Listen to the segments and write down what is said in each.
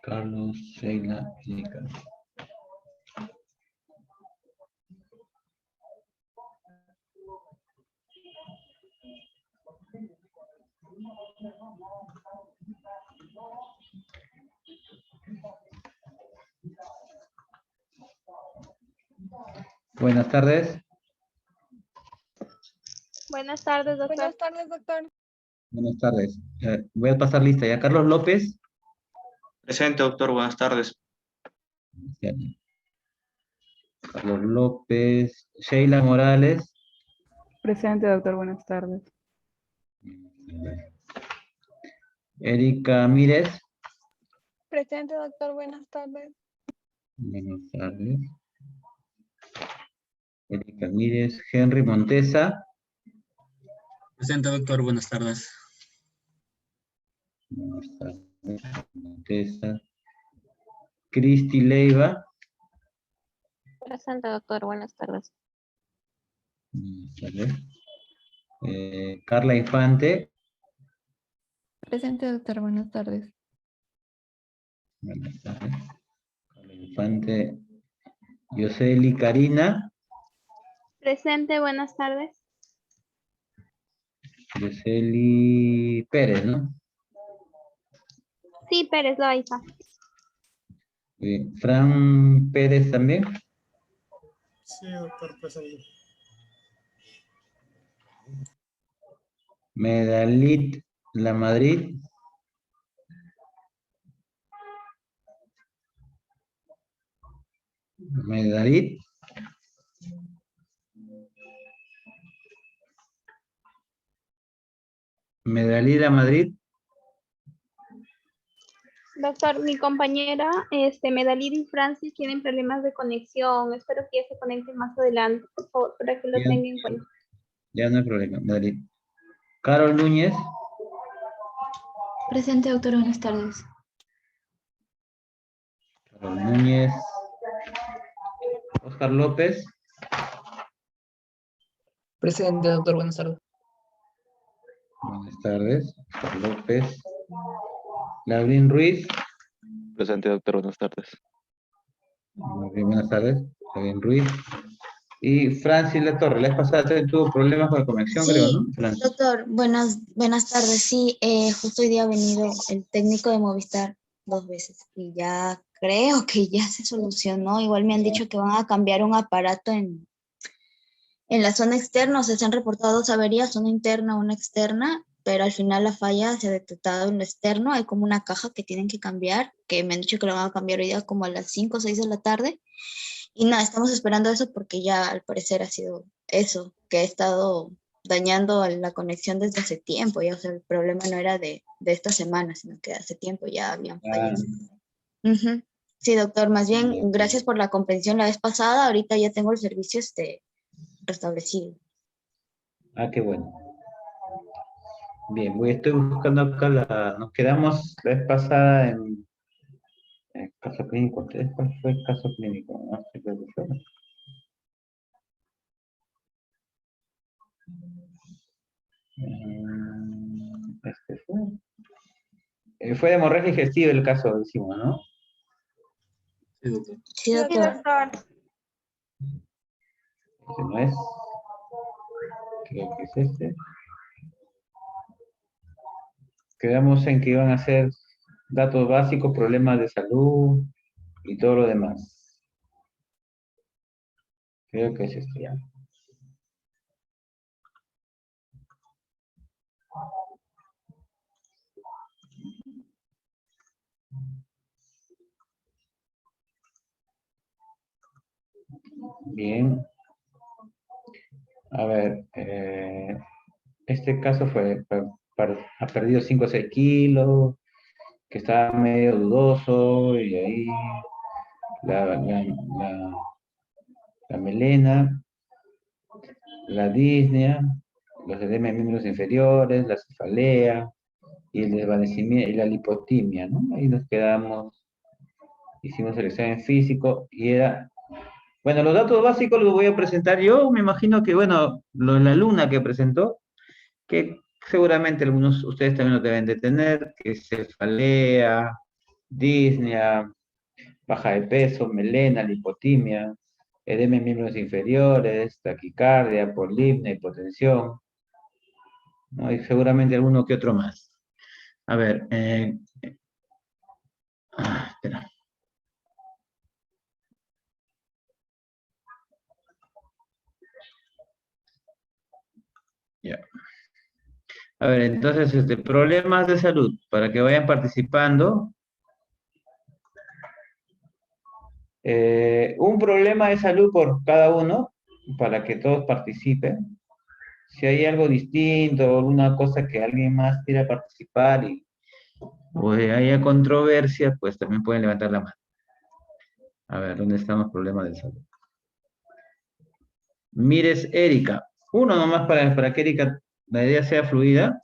Carlos, Sheila, Erika. Buenas tardes. Buenas tardes, doctor. Buenas tardes, doctor. Buenas tardes. Voy a pasar lista ya. Carlos López. Presente, doctor. Buenas tardes. Carlos López. Sheila Morales. Presente, doctor. Buenas tardes. Erika Mírez. Presente, doctor. Buenas tardes. Buenas tardes. Erika Mírez. Henry Montesa. Presente, doctor. Buenas tardes. Buenas tardes. Montesa. Cristi Leiva. Presente, doctor. Buenas tardes. Buenas tardes. Carla Infante. Presente, doctor. Buenas tardes. Buenas tardes. Carla Infante. Yoseli Karina. Presente, buenas tardes. Yoseli Pérez, ¿no? Sí, Pérez Loaiza. Fran Pérez también. Sí, doctor, presente. Medalit La Madrid. Medalit. Medalit La Madrid. Doctor, mi compañera, Medalid y Francis tienen problemas de conexión. Espero que ya se conecten más adelante, por favor, para que lo Bien. tengan en cuenta. Ya no hay problema, Medalit. Carol Núñez. Presente, doctor. Buenas tardes. Carol Núñez. Oscar López. Presente, doctor. Buenas tardes. Buenas tardes. Oscar López. Laurín Ruiz. Presente, doctor. Buenas tardes. Muy bien, buenas tardes. Laurín Ruiz. Y Francis La Torre. La vez pasada tuvo problemas con la conexión, creo, ¿no? Sí, Francis. doctor, buenas tardes. Sí, justo hoy día ha venido el técnico de Movistar 2 veces y ya creo que ya se solucionó. Igual me han dicho que van a cambiar un aparato en la zona externa. O sea, se han reportado 2 averías, una interna, una externa, pero al final la falla se ha detectado en lo externo. Hay como una caja que tienen que cambiar, que me han dicho que lo van a cambiar hoy día como a las 5 o 6 de la tarde. Y nada, estamos esperando eso porque ya al parecer ha sido eso, que ha estado dañando a la conexión desde hace tiempo. Ya, o sea, el problema no era de esta semana, sino que hace tiempo ya habían fallas. Ujú. Sí, doctor, más bien, gracias por la comprensión la vez pasada. Ahorita ya tengo el servicio restablecido. Ah, qué bueno. Bien, estoy buscando acá nos quedamos la vez pasada en caso clínico. ¿Cuál fue el caso clínico? No sé qué fue. Este fue. Fue de hemorragia digestiva el caso, decimos, ¿no? Sí, doctor. Sí, Sí, doctor. doctor. Ese no es. Creo que es este. Quedamos en que iban a ser datos básicos, problemas de salud y todo lo demás. Creo que es este ya. Bien. A ver, este caso ha perdido 5 o 6 kilos, que estaba medio dudoso, y ahí la melena, la disnea, los edemas de miembros inferiores, la cefalea y el desvanecimiento y la lipotimia, ¿no? Ahí nos quedamos, hicimos el examen físico y era, bueno, los datos básicos los voy a presentar yo, me imagino que, bueno, la alumna que presentó, que seguramente algunos de ustedes también lo deben de tener, que es cefalea, disnea, baja de peso, melena, lipotimia, edema en miembros inferiores, taquicardia, polipnia, hipotensión, ¿no? Y seguramente alguno que otro más. A ver, espera. Ya. A ver, entonces, problemas de salud, para que vayan participando. Un problema de salud por cada uno, para que todos participen. Si hay algo distinto, alguna cosa que alguien más quiera participar o haya controversia, pues también pueden levantar la mano. A ver, ¿dónde están los problemas de salud? Mires, Erika. Uno nomás para que Erika, la idea sea fluida.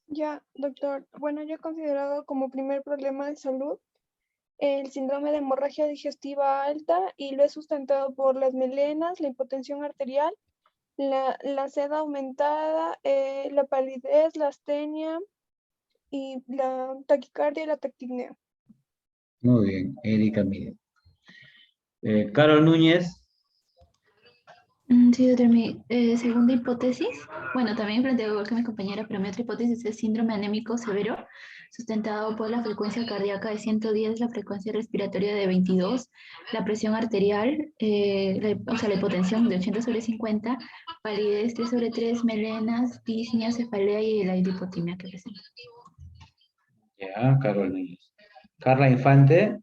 Ya, doctor. Bueno, yo he considerado como primer problema de salud el síndrome de hemorragia digestiva alta y lo he sustentado por las melenas, la hipotensión arterial, la sed aumentada, la palidez, la astenia y la taquicardia y la tactipnea. Muy bien, Erika, mire. Carol Núñez. Sí, doctor, mi segunda hipótesis, bueno, también planteo igual que mi compañera, pero mi otra hipótesis es el síndrome anémico severo, sustentado por la frecuencia cardíaca de 110, la frecuencia respiratoria de 22, la presión arterial, o sea, la hipotensión de 80/50, palidez 3/3, melenas, disnea, cefalea y la lipotimia que presenta. Ya, Carol Núñez. Carla Infante.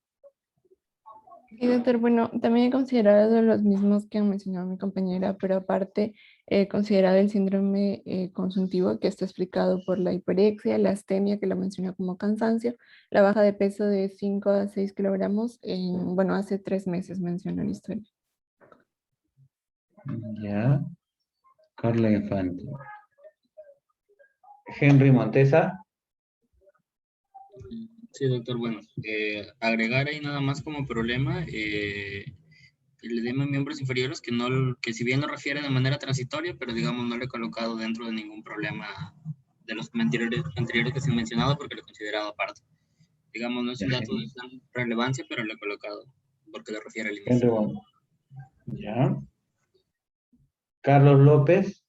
Sí, doctor, bueno, también he considerado los mismos que han mencionado mi compañera, pero aparte he considerado el síndrome consuntivo, que está explicado por la hiperexia, la astenia, que la mencionó como cansancio, la baja de peso de 5 a 6 kilogramos, bueno, hace 3 meses mencionó la historia. Ya. Carla Infante. Henry Montesa. Sí, doctor, bueno, agregar ahí nada más como problema el edema en miembros inferiores, que si bien lo refiere de manera transitoria, pero digamos no lo he colocado dentro de ningún problema de los anteriores que se han mencionado porque lo he considerado aparte. Digamos, no es un dato de gran relevancia, pero lo he colocado porque lo refiere al inicio. Ya. Carlos López.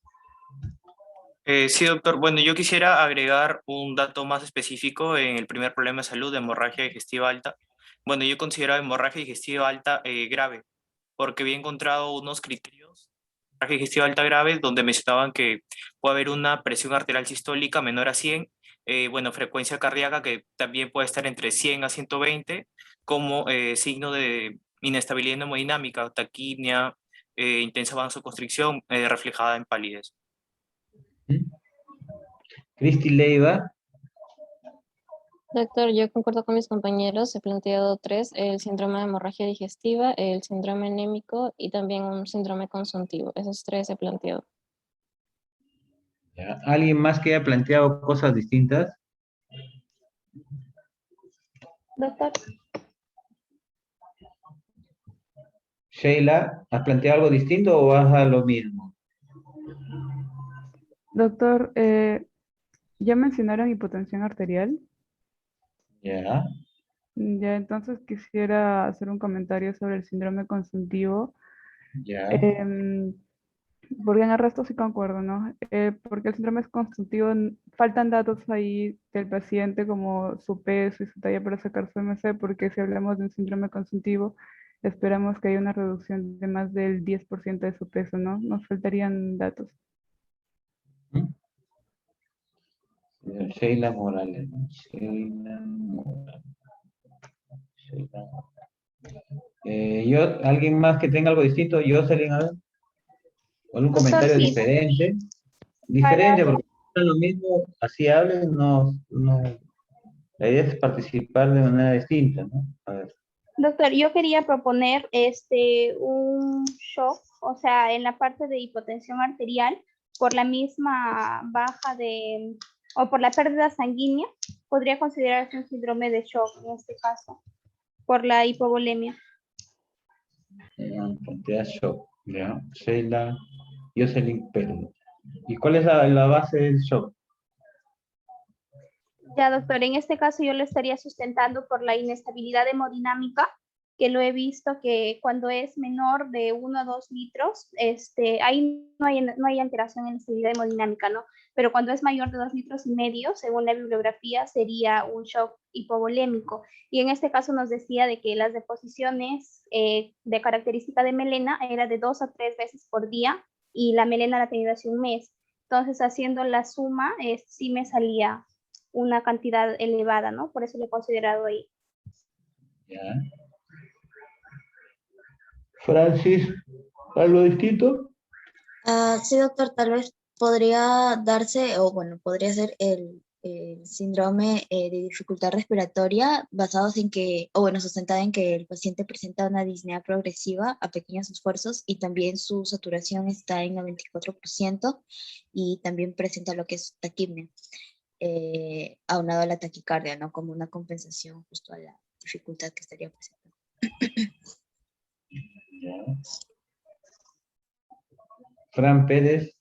Sí, doctor. Bueno, yo quisiera agregar un dato más específico en el primer problema de salud de hemorragia digestiva alta. Bueno, yo considero hemorragia digestiva alta grave, porque había encontrado unos criterios de hemorragia digestiva alta grave donde mencionaban que puede haber una presión arterial sistólica menor a 100, bueno, frecuencia cardíaca que también puede estar entre 100 a 120, como signo de inestabilidad hemodinámica, taquipnea, intensa vasoconstricción reflejada en palidez. Cristi Leiva. Doctor, yo concuerdo con mis compañeros, he planteado 3, el síndrome de hemorragia digestiva, el síndrome anémico y también un síndrome consuntivo. Esos 3 he planteado. Ya. ¿Alguien más que haya planteado cosas distintas? Doctor. Sheila, ¿has planteado algo distinto o vas a lo mismo? Doctor, ya mencionaron hipotensión arterial. Ya. Ya, entonces quisiera hacer un comentario sobre el síndrome consuntivo. Ya. Porque en el resto sí concuerdo, ¿no? Porque el síndrome consuntivo, faltan datos ahí del paciente como su peso y su talla para sacar su MC, porque si hablamos de un síndrome consuntivo, esperamos que haya una reducción de más del 10% de su peso, ¿no? Nos faltarían datos. Sheila Morales. Sheila Morales. Sheila. ¿Alguien más que tenga algo distinto? Jocelyn, a ver. ¿Algún comentario sí. diferente? Diferente, porque no es lo mismo, así hablen, no La idea es participar de manera distinta, ¿no? A ver. Doctor, yo quería proponer un shock, o sea, en la parte de hipotensión arterial, por la misma baja o por la pérdida sanguínea, podría considerarse un síndrome de shock en este caso, por la hipovolemia. Cantidad shock, ¿ya? Sheila, Jocelyn Pérez. ¿Y cuál es la base del shock? Ya, doctor, en este caso yo lo estaría sustentando por la inestabilidad hemodinámica, que lo he visto que cuando es menor de 1 a 2 litros, ahí no hay alteración en la estabilidad hemodinámica, ¿no? Pero cuando es mayor de 2 litros y medio, según la bibliografía, sería un shock hipovolémico. Y en este caso nos decía de que las deposiciones de característica de melena era de 2 a 3 veces por día y la melena la tenía hace un mes. Entonces, haciendo la suma, sí me salía una cantidad elevada, ¿no? Por eso lo he considerado ahí. Ya. Francis, ¿algo distinto? Sí, doctor, tal vez podría darse, o bueno, podría ser el síndrome de dificultad respiratoria basados en que, o bueno, sustentada en que el paciente presenta una disnea progresiva a pequeños esfuerzos y también su saturación está en 94% y también presenta lo que es taquipnea, aunado a la taquicardia, ¿no? Como una compensación justo a la dificultad que estaría presentando. Ya. Fran Pérez.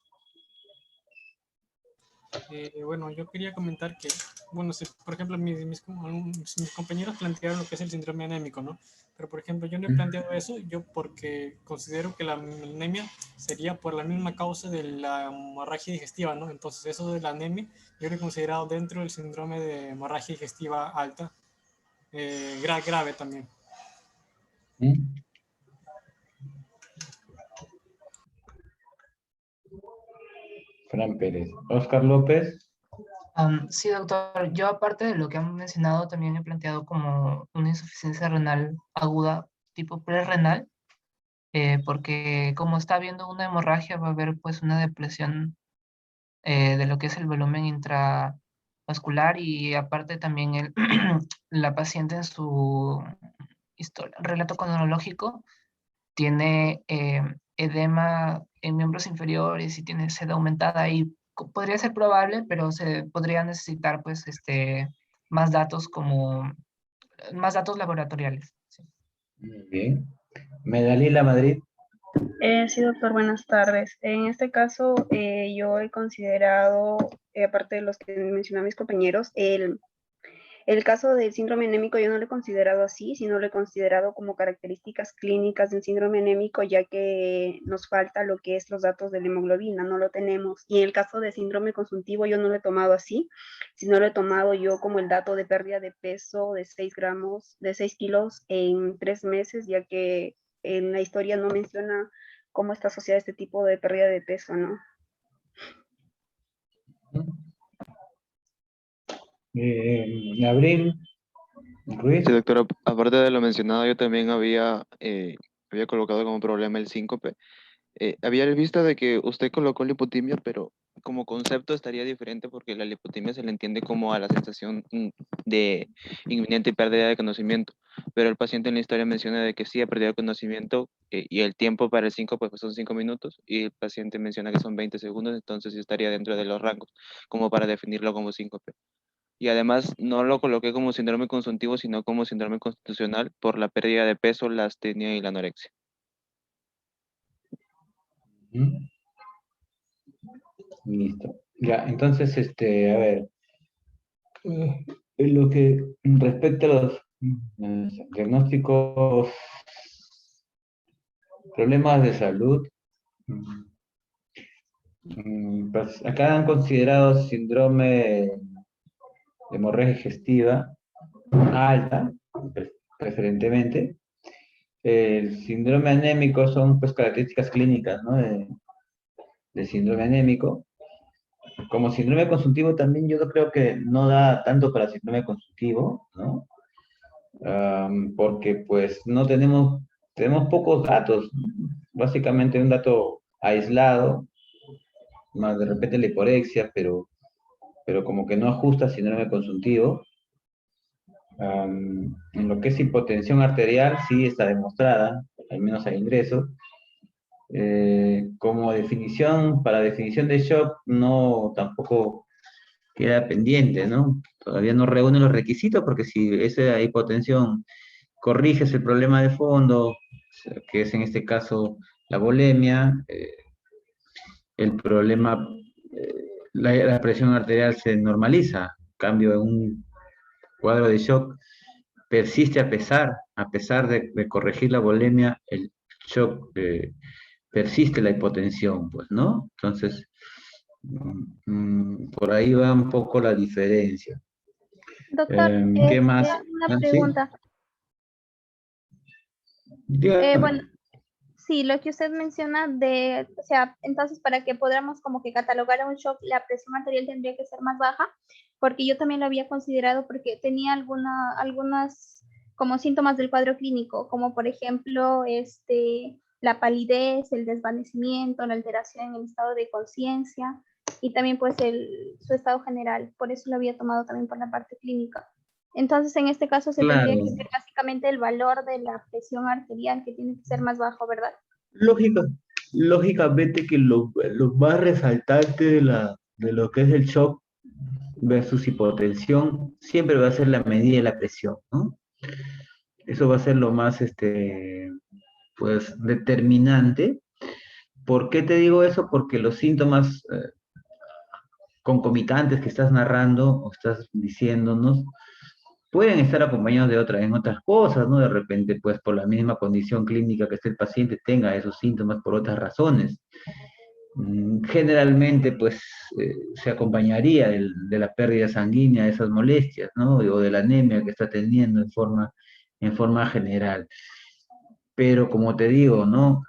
Bueno, yo quería comentar que, bueno, por ejemplo, mis compañeros plantearon lo que es el síndrome anémico, ¿no? Pero, por ejemplo, yo no he planteado eso, yo porque considero que la anemia sería por la misma causa de la hemorragia digestiva, ¿no? Entonces, eso de la anemia, yo lo he considerado dentro del síndrome de hemorragia digestiva alta, grave también. Fran Pérez. Oscar López. Sí, doctor. Yo aparte de lo que han mencionado, también he planteado como una insuficiencia renal aguda tipo prerrenal, porque como está habiendo una hemorragia, va a haber pues una depresión de lo que es el volumen intravascular y aparte también la paciente en su relato cronológico tiene edema en miembros inferiores y tiene sed aumentada y podría ser probable, pero se podría necesitar pues más datos más datos laboratoriales. Sí. Muy bien. Medalila Madrid. Sí, doctor, buenas tardes. En este caso, yo he considerado, aparte de los que mencionaron mis compañeros, el caso del síndrome anémico yo no lo he considerado así, sino lo he considerado como características clínicas del síndrome anémico, ya que nos falta lo que es los datos de la hemoglobina, no lo tenemos. Y en el caso de síndrome consuntivo yo no lo he tomado así, sino lo he tomado yo como el dato de pérdida de peso de 6 kilos en 3 meses, ya que en la historia no menciona cómo está asociada este tipo de pérdida de peso, ¿no? Gabriel Ruiz. Sí, doctor, aparte de lo mencionado, yo también había colocado como problema el síncope. Había visto de que usted colocó lipotimia, pero como concepto estaría diferente porque la lipotimia se le entiende como a la sensación de inminente pérdida de conocimiento, pero el paciente en la historia menciona de que sí ha perdido conocimiento y el tiempo para el síncope pues son 5 minutos y el paciente menciona que son 20 segundos, entonces sí estaría dentro de los rangos como para definirlo como síncope. Y además no lo coloqué como síndrome consuntivo, sino como síndrome constitucional por la pérdida de peso, la astenia y la anorexia. Listo. Ya, entonces, a ver, en lo que respecta a los diagnósticos, problemas de salud, pues acá han considerado síndrome de hemorragia digestiva alta, preferentemente. El síndrome anémico son pues características clínicas, ¿no? de síndrome anémico. Como síndrome consultivo también yo creo que no da tanto para síndrome consultivo, ¿no? Porque pues no tenemos pocos datos, básicamente un dato aislado, más de repente la hiporexia, pero como que no ajusta síndrome consultivo. En lo que es hipotensión arterial, sí está demostrada, al menos al ingreso. Como definición, para definición de shock, no, tampoco queda pendiente, ¿no? Todavía no reúne los requisitos porque si esa hipotensión corriges el problema de fondo, que es en este caso la bulimia, el problema, la presión arterial se normaliza. En cambio, en un cuadro de shock persiste a pesar de corregir la bulimia, el shock persiste la hipotensión, pues, ¿no? Entonces, por ahí va un poco la diferencia. Doctor, ¿Qué más? una ¿Sí? pregunta. Dígame. Bueno, sí, lo que usted menciona o sea, entonces para que podamos como que catalogar a un shock, la presión arterial tendría que ser más baja, porque yo también lo había considerado porque tenía algunas como síntomas del cuadro clínico, como por ejemplo, la palidez, el desvanecimiento, la alteración en el estado de conciencia y también pues su estado general. Por eso lo había tomado también por la parte clínica. Entonces, en este caso se tendría Claro. que ver básicamente el valor de la presión arterial, que tiene que ser más bajo, ¿verdad? Lógicamente que lo más resaltante de lo que es el shock versus hipotensión siempre va a ser la medida de la presión, ¿no? Eso va a ser lo más, pues, determinante. ¿Por qué te digo eso? Porque los síntomas concomitantes que estás narrando o estás diciéndonos pueden estar acompañados de otras cosas, ¿no? De repente, pues, por la misma condición clínica que esté el paciente, tenga esos síntomas por otras razones. Generalmente, pues, se acompañaría de la pérdida sanguínea de esas molestias, ¿no? O de la anemia que está teniendo en forma general. Pero, como te digo, ¿no?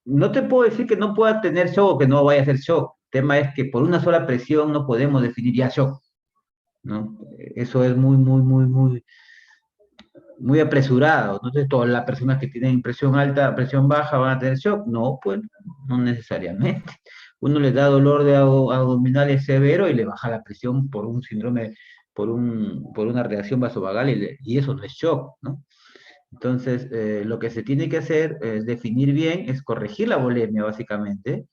No te puedo decir que no pueda tener shock o que no vaya a ser shock. El tema es que por una sola presión no podemos definir ya shock, ¿no? Eso es muy, muy, muy, muy, muy apresurado. Entonces, todas las personas que tienen presión alta, presión baja van a tener shock. No, pues, no necesariamente. Uno le da dolor de abdominales severo y le baja la presión por un síndrome, por una reacción vasovagal y eso no es shock, ¿no? Entonces, lo que se tiene que hacer es definir bien, es corregir la bulimia, básicamente.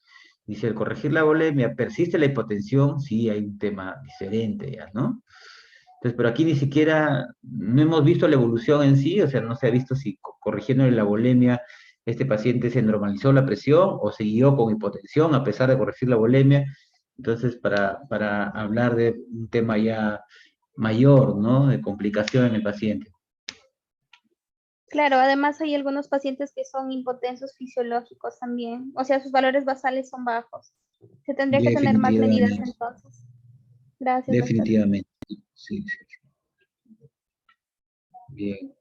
Y si al corregir la bulimia persiste la hipotensión, sí hay un tema diferente ya, ¿no? Entonces, pero aquí ni siquiera, no hemos visto la evolución en sí, o sea, no se ha visto si corrigiendo la bulimia, este paciente se normalizó la presión o siguió con hipotensión a pesar de corregir la bulimia. Entonces, para hablar de un tema ya mayor, ¿no? De complicación en el paciente. Claro, además hay algunos pacientes que son hipotensos fisiológicos también, o sea, sus valores basales son bajos. Se tendría que tener más medidas Definitivamente. entonces. Gracias, doctor. Definitivamente, sí. Bien.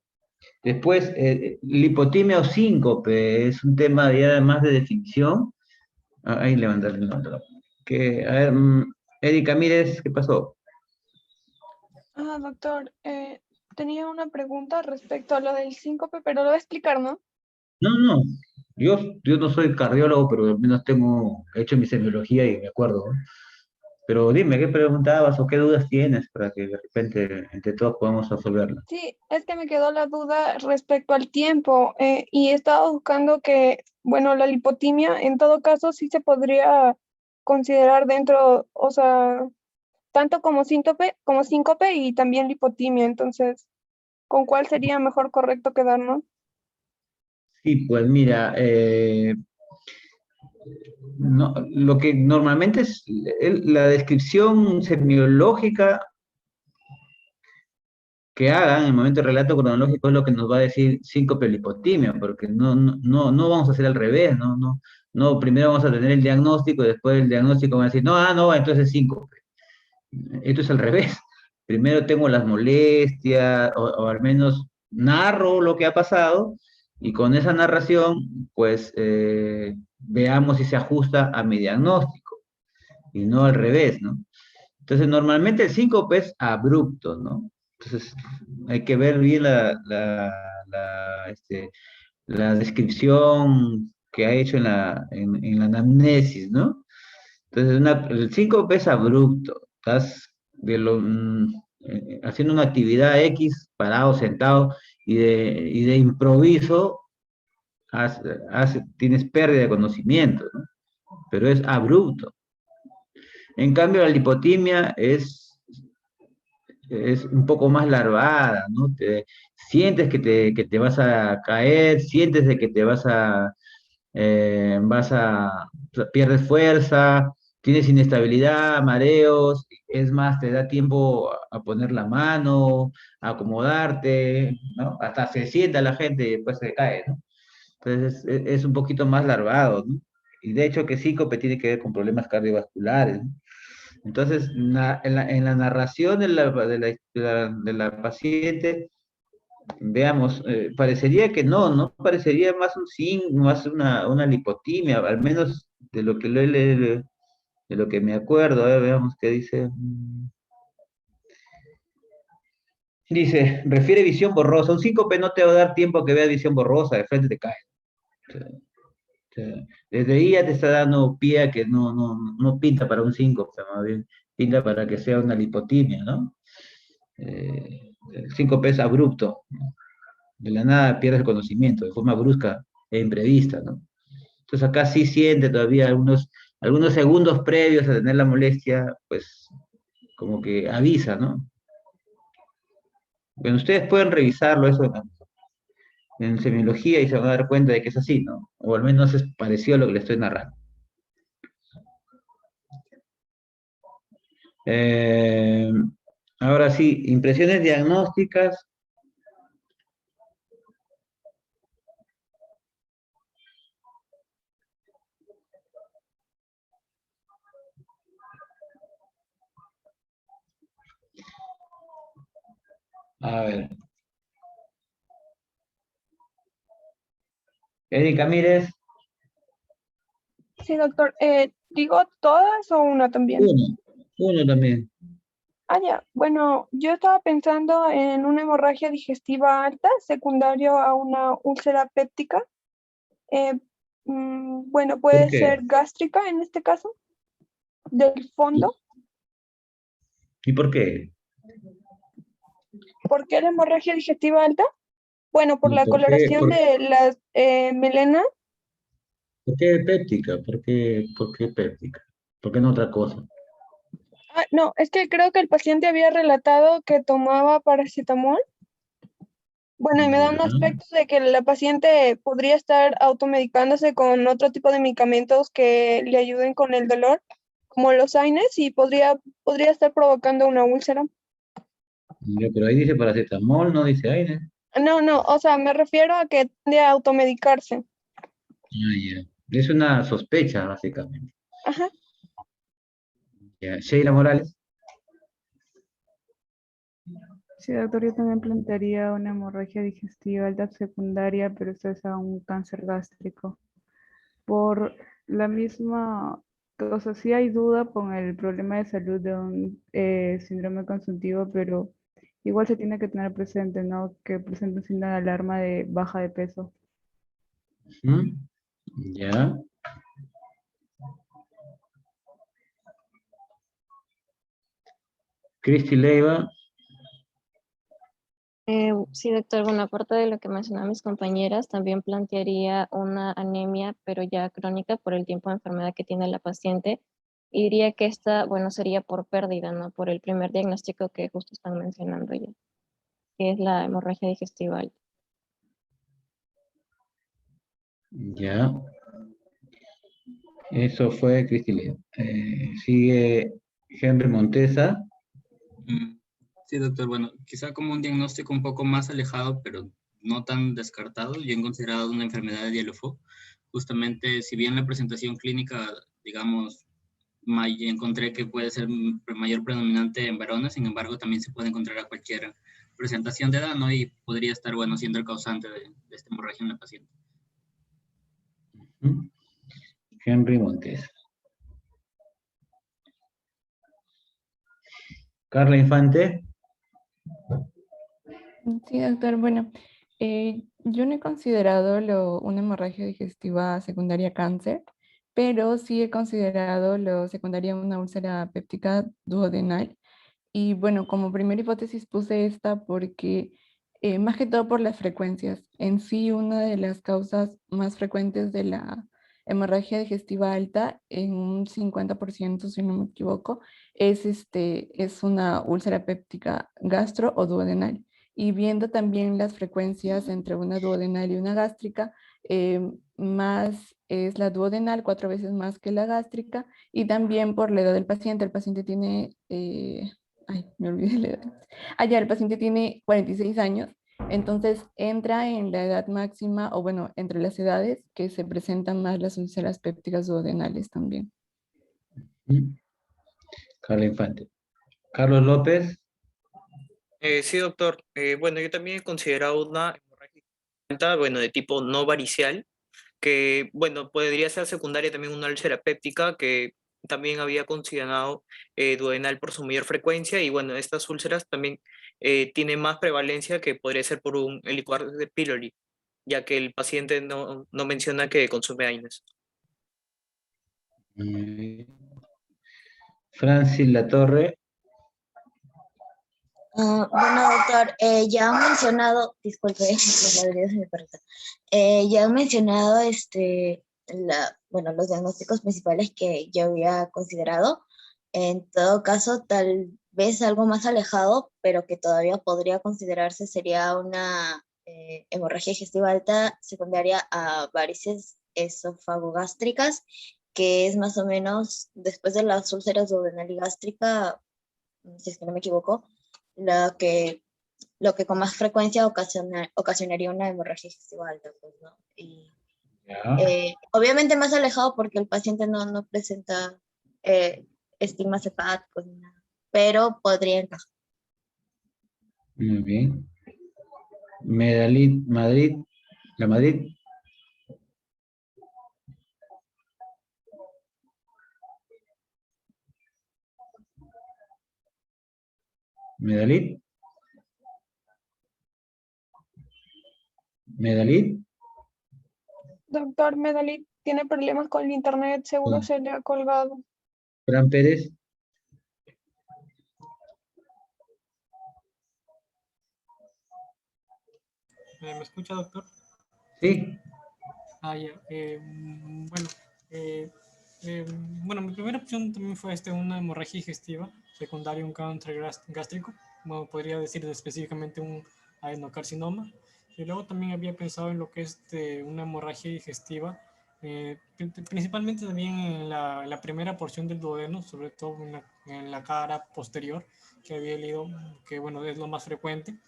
Después, lipotimia o síncope es un tema ya más de definición. Ahí levantarle la mano. A ver, Erika Mírez, ¿qué pasó? Doctor, tenía una pregunta respecto a lo del síncope, pero lo voy a explicar, ¿no? No, yo no soy cardiólogo, pero al menos he hecho mi semiología y me acuerdo, ¿no? Pero dime, ¿qué preguntabas o qué dudas tienes para que de repente entre todos podamos resolverla? Sí, es que me quedó la duda respecto al tiempo y he estado buscando que, bueno, la lipotimia en todo caso sí se podría considerar dentro, o sea, tanto como síncope y también lipotimia. Entonces, ¿con cuál sería mejor correcto quedarnos? Sí, pues mira, no, lo que normalmente es la descripción semiológica que hagan en el momento del relato cronológico es lo que nos va a decir síncope o lipotimia, porque no vamos a hacer al revés, no, primero vamos a tener el diagnóstico y después del diagnóstico van a decir, no, entonces es síncope. Esto es al revés. Primero tengo las molestias, o al menos narro lo que ha pasado, y con esa narración, pues, veamos si se ajusta a mi diagnóstico, y no al revés, ¿no? Entonces, normalmente el síncope es abrupto, ¿no? Entonces, hay que ver bien la descripción que ha hecho en la anamnesis, ¿no? Entonces, el síncope es abrupto, estás haciendo una actividad X, parado, sentado, y de improviso tienes pérdida de conocimiento, ¿no? Pero es abrupto. En cambio, la lipotimia es un poco más larvada, ¿no? Sientes que te vas a caer, sientes de que te pierdes fuerza, tienes inestabilidad, mareos, es más, te da tiempo a poner la mano, a acomodarte, ¿no? Hasta se sienta la gente y después se cae, ¿no? Entonces es un poquito más larvado, ¿no? Y de hecho que síncope tiene que ver con problemas cardiovasculares, ¿no? Entonces, en la narración de la paciente, veamos, parecería que no, parecería más más una lipotimia, al menos de lo que de lo que me acuerdo, veamos qué dice. Dice, refiere visión borrosa. Un síncope no te va a dar tiempo a que veas visión borrosa, de frente te cae. O sea, desde ahí ya te está dando pie a que no pinta para un síncope, más bien pinta para que sea una lipotimia, ¿no? El síncope es abrupto, ¿no? De la nada pierdes el conocimiento, de forma brusca e imprevista, ¿no? Entonces acá sí siente todavía algunos segundos previos a tener la molestia, pues como que avisa, ¿no? Bueno, ustedes pueden revisarlo eso en semiología y se van a dar cuenta de que es así, ¿no? O al menos es parecido a lo que le estoy narrando. Eh, Ahora sí, impresiones diagnósticas. A ver. Erika Mírez. Sí, doctor. ¿Digo todas o una también? Uno también. Ah, ya. Bueno, yo estaba pensando en una hemorragia digestiva alta, secundario a una úlcera péptica. Bueno, ¿Por puede qué? ser gástrica en este caso, del fondo. ¿Y por qué? ¿Por qué la hemorragia digestiva alta? Bueno, por ¿Y la coloración de las melenas. por qué péptica? ¿Por qué péptica? ¿Por qué no otra cosa? Ah, no, es que creo que el paciente había relatado que tomaba paracetamol. Bueno, y me dan Ya. aspectos de que la paciente podría estar automedicándose con otro tipo de medicamentos que le ayuden con el dolor, como los AINES, y podría estar provocando una úlcera. Ya, pero ahí dice paracetamol, no dice aire. No, o sea, me refiero a que tiende a automedicarse. Ah, ya. Es una sospecha, básicamente. Ajá. Ya. Sheila Morales. Sí, doctor, yo también plantearía una hemorragia digestiva alta secundaria, pero esto es a un cáncer gástrico. Por la misma, o sea, sí hay duda con el problema de salud de un síndrome consultivo, pero igual se tiene que tener presente, ¿no? Que presenta un síndrome de alarma de baja de peso. Ujú. Ya. Cristi Leiva. Sí, doctor, bueno, aparte de lo que mencionaban mis compañeras, también plantearía una anemia, pero ya crónica por el tiempo de enfermedad que tiene la paciente. Y diría que esta, bueno, sería por pérdida, ¿no? Por el primer diagnóstico que justo están mencionando ya, que es la hemorragia digestiva alta. Ya. Eso fue Cristi Leiva. Sigue Henry Montesa. Sí, doctor. Bueno, quizá como un diagnóstico un poco más alejado, pero no tan descartado. Yo he considerado una enfermedad de Dielofo. Justamente, si bien la presentación clínica, digamos, encontré que puede ser mayor predominante en varones, sin embargo, también se puede encontrar a cualquier presentación de edad, ¿no? Y podría estar, bueno, siendo el causante de esta hemorragia en la paciente. Henry Montesa. Carla Infante. Sí, doctor. Bueno, yo no he considerado una hemorragia digestiva secundaria cáncer, pero sí he considerado lo secundaria una úlcera péptica duodenal. Y bueno, como primera hipótesis puse esta porque más que todo por las frecuencias. En sí, una de las causas más frecuentes de la hemorragia digestiva alta, en un 50%, si no me equivoco, es una úlcera péptica gastro o duodenal. Y viendo también las frecuencias entre una duodenal y una gástrica, más es la duodenal, 4 veces más que la gástrica, y también por la edad del paciente. El paciente tiene, ay, me olvidé la edad. Ya, el paciente tiene 46 años, entonces entra en la edad máxima, o bueno, entre las edades que se presentan más las úlceras pépticas duodenales también. Carlos Infante. Carlos López. Sí, doctor. Bueno, yo también he considerado una hemorragia alta, bueno, de tipo no varicial, que, bueno, podría ser secundaria también una úlcera péptica, que también había considerado duodenal por su mayor frecuencia, y bueno, estas úlceras también tienen más prevalencia que podría ser por un Helicobacter pylori, ya que el paciente no menciona que consume AINES. Francis Latorre. Bueno, doctor, ya han mencionado, disculpe, los ladridos de mi perrita. Ya han mencionado bueno, los diagnósticos principales que yo había considerado. En todo caso, tal vez algo más alejado, pero que todavía podría considerarse, sería una hemorragia digestiva alta secundaria a varices esofagogástricas, que es más o menos después de las úlceras duodenal y gástrica, si es que no me equivoco, lo que con más frecuencia ocasionaría una hemorragia digestiva alta, pues, ¿no? Y, obviamente más alejado porque el paciente no presenta estigmas hepáticos ni nada, pero podría encajar. Muy bien. Medalí, Madrid. La Madrid. Medalí. Medalí. Doctor, Medalí tiene problemas con el internet, seguro se le ha colgado. Fran Pérez. ¿Me escucha, doctor? Sí. Ya. Bueno, mi primera opción también fue una hemorragia digestiva secundaria, un cáncer gástrico, bueno, podría decir específicamente un adenocarcinoma. Y luego también había pensado en lo que es una hemorragia digestiva, principalmente también en la primera porción del duodeno, sobre todo en la cara posterior, que había leído que, bueno, es lo más frecuente.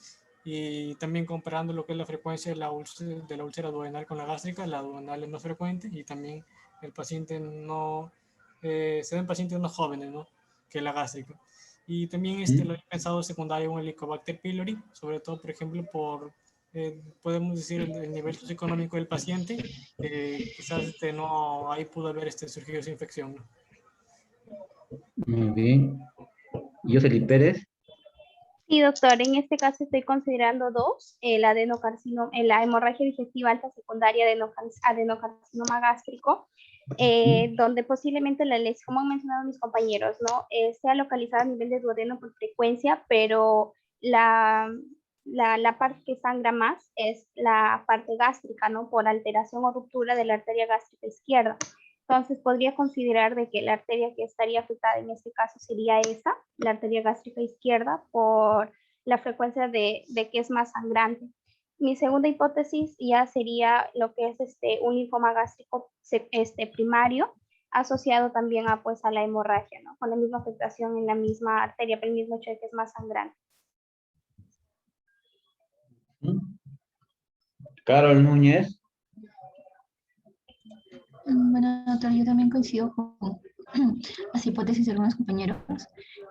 Y también comparando lo que es la frecuencia de la úlcera duodenal con la gástrica, la duodenal es más frecuente, y también el paciente se da en pacientes más jóvenes, ¿no?, que la gástrica. Y también lo he pensado secundario un Helicobacter pylori, sobre todo, por ejemplo, por, podemos decir, el nivel socioeconómico del paciente, quizás no, ahí pudo haber surgido esa infección, ¿no? Muy bien. Jocelyn Pérez. Sí, doctor, en este caso estoy considerando dos, la hemorragia digestiva alta secundaria adenocarcinoma gástrico, donde posiblemente la lesión, como han mencionado mis compañeros, ¿no?, sea localizada a nivel de duodeno por frecuencia, pero la parte que sangra más es la parte gástrica, ¿no?, por alteración o ruptura de la arteria gástrica izquierda. Entonces, podría considerar de que la arteria que estaría afectada en este caso sería esa, la arteria gástrica izquierda, por la frecuencia de que es más sangrante. Mi segunda hipótesis ya sería lo que es un linfoma gástrico primario, asociado también a la hemorragia, ¿no?, con la misma afectación en la misma arteria, pero el mismo hecho de que es más sangrante. Carol Núñez. Bueno, doctor, yo también coincido con las hipótesis de algunos compañeros.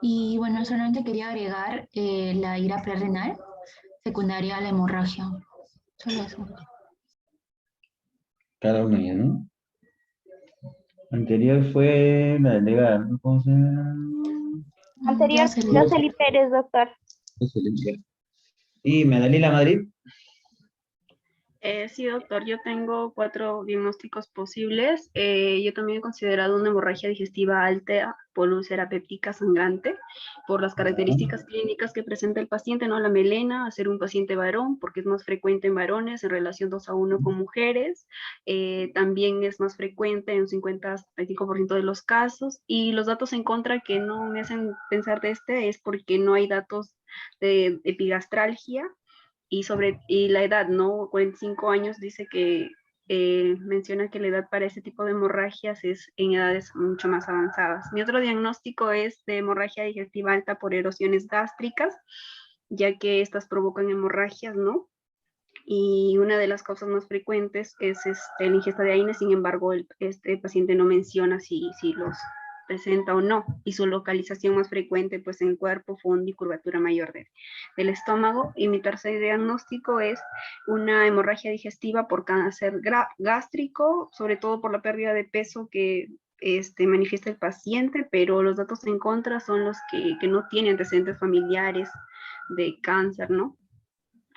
Y bueno, solamente quería agregar la ira prerrenal secundaria a la hemorragia. Solo eso. Carol Núñez, ¿no? Anterior fue la delegada, ¿no? ¿Cómo se llama? Anterior, Jocelyn Pérez, doctor. ¿Y Medalí La Madrid? Sí, doctor, yo tengo 4 diagnósticos posibles. Yo también he considerado una hemorragia digestiva alta por úlcera péptica sangrante, por las características clínicas que presenta el paciente, ¿no? La melena, a ser un paciente varón, porque es más frecuente en varones en relación 2-1 con mujeres. También es más frecuente en un 50-35% de los casos. Y los datos en contra que no me hacen pensar de este es porque no hay datos de epigastralgia y la edad, ¿no? 45 años dice que menciona que la edad para ese tipo de hemorragias es en edades mucho más avanzadas. Mi otro diagnóstico es de hemorragia digestiva alta por erosiones gástricas, ya que estas provocan hemorragias, ¿no? Y una de las causas más frecuentes es la ingesta de AINES, sin embargo, este paciente no menciona si los presenta o no, y su localización más frecuente pues en cuerpo, fondo y curvatura mayor del estómago. Y mi tercer diagnóstico es una hemorragia digestiva por cáncer gástrico, sobre todo por la pérdida de peso que manifiesta el paciente, pero los datos en contra son los que no tienen antecedentes familiares de cáncer, ¿no?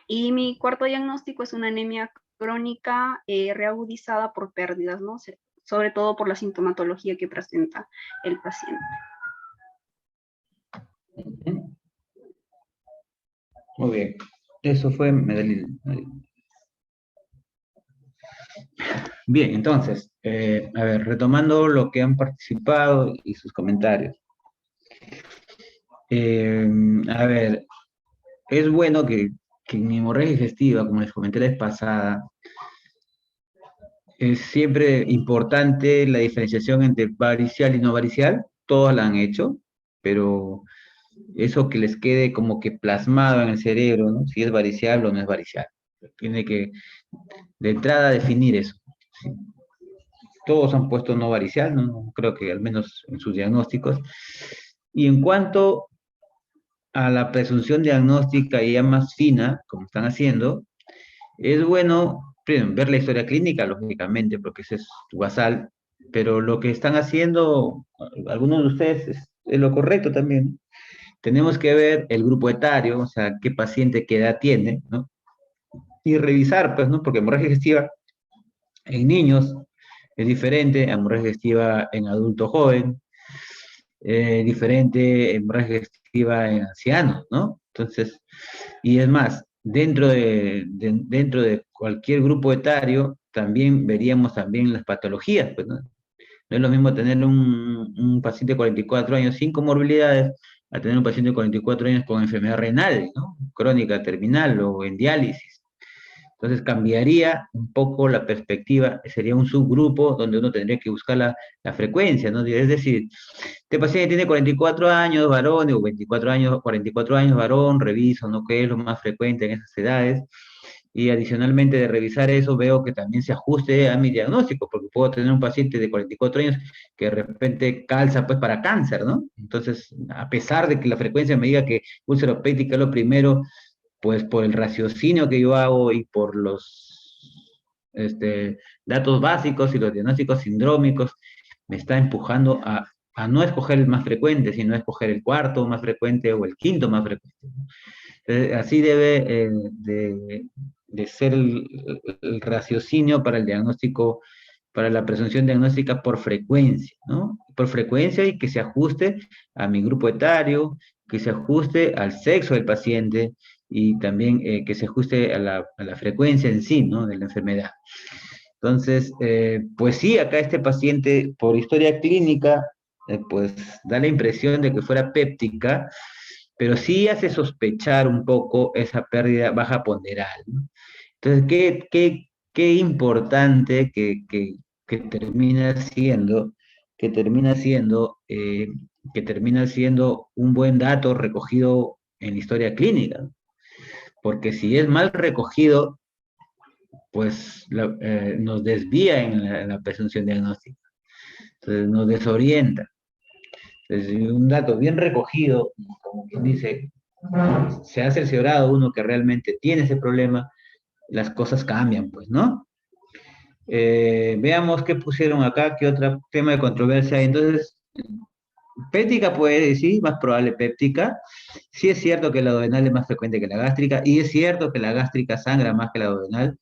Y mi cuarto diagnóstico es una anemia crónica reagudizada por pérdidas, ¿no? Sobre todo por la sintomatología que presenta el paciente. Muy bien. Eso fue Medellín. Bien, entonces, a ver, retomando lo que han participado y sus comentarios. A ver, es bueno que en mi hemorragia digestiva, como les comenté la vez pasada, es siempre importante la diferenciación entre varicial y no varicial. Todos la han hecho, pero eso que les quede como que plasmado en el cerebro, ¿no? Si es varicial o no es varicial. Tiene que, de entrada, definir eso. ¿Sí? Todos han puesto no varicial, ¿no? Creo que al menos en sus diagnósticos. Y en cuanto a la presunción diagnóstica ya más fina, como están haciendo, es bueno primero, ver la historia clínica, lógicamente, porque ese es basal, pero lo que están haciendo algunos de ustedes es lo correcto también. Tenemos que ver el grupo etario, o sea, qué paciente, qué edad tiene, ¿no? Y revisar, pues, ¿no? Porque hemorragia digestiva en niños es diferente a hemorragia digestiva en adulto joven, diferente hemorragia digestiva en ancianos, ¿no? Entonces, y es más, dentro de cualquier grupo etario, también veríamos también las patologías, pues, ¿no? No es lo mismo tener un paciente de 44 años sin comorbilidades a tener un paciente de 44 años con enfermedad renal, ¿no? Crónica terminal o en diálisis. Entonces cambiaría un poco la perspectiva, sería un subgrupo donde uno tendría que buscar la frecuencia, ¿no? Es decir, este paciente tiene 44 años, varón, o 24 años, 44 años, varón, reviso, ¿no? ¿Qué es lo más frecuente en esas edades? Y adicionalmente de revisar eso, veo que también se ajuste a mi diagnóstico, porque puedo tener un paciente de 44 años que de repente calza pues para cáncer, ¿no? Entonces, a pesar de que la frecuencia me diga que úlcera péptica es lo primero, pues por el raciocinio que yo hago y por los datos básicos y los diagnósticos sindrómicos, me está empujando a no escoger el más frecuente, sino a escoger el cuarto más frecuente o el quinto más frecuente. Así debe de ser el raciocinio para el diagnóstico, para la presunción diagnóstica por frecuencia, ¿no? Por frecuencia y que se ajuste a mi grupo etario, que se ajuste al sexo del paciente y también que se ajuste a la frecuencia en sí, ¿no? De la enfermedad. Entonces, pues sí, acá este paciente, por historia clínica, pues da la impresión de que fuera péptica, pero sí hace sospechar un poco esa pérdida baja ponderal, ¿no? Entonces, qué importante que termina siendo, que termina siendo, que termina siendo un buen dato recogido en historia clínica, ¿no? Porque si es mal recogido, pues nos desvía en la presunción diagnóstica, entonces nos desorienta. Entonces, un dato bien recogido, como quien dice, se ha cerciorado uno que realmente tiene ese problema, las cosas cambian, pues, ¿no? Veamos qué pusieron acá, qué otro tema de controversia hay. Entonces, péptica puede decir, más probable péptica. Sí es cierto que la duodenal es más frecuente que la gástrica, y es cierto que la gástrica sangra más que la duodenal,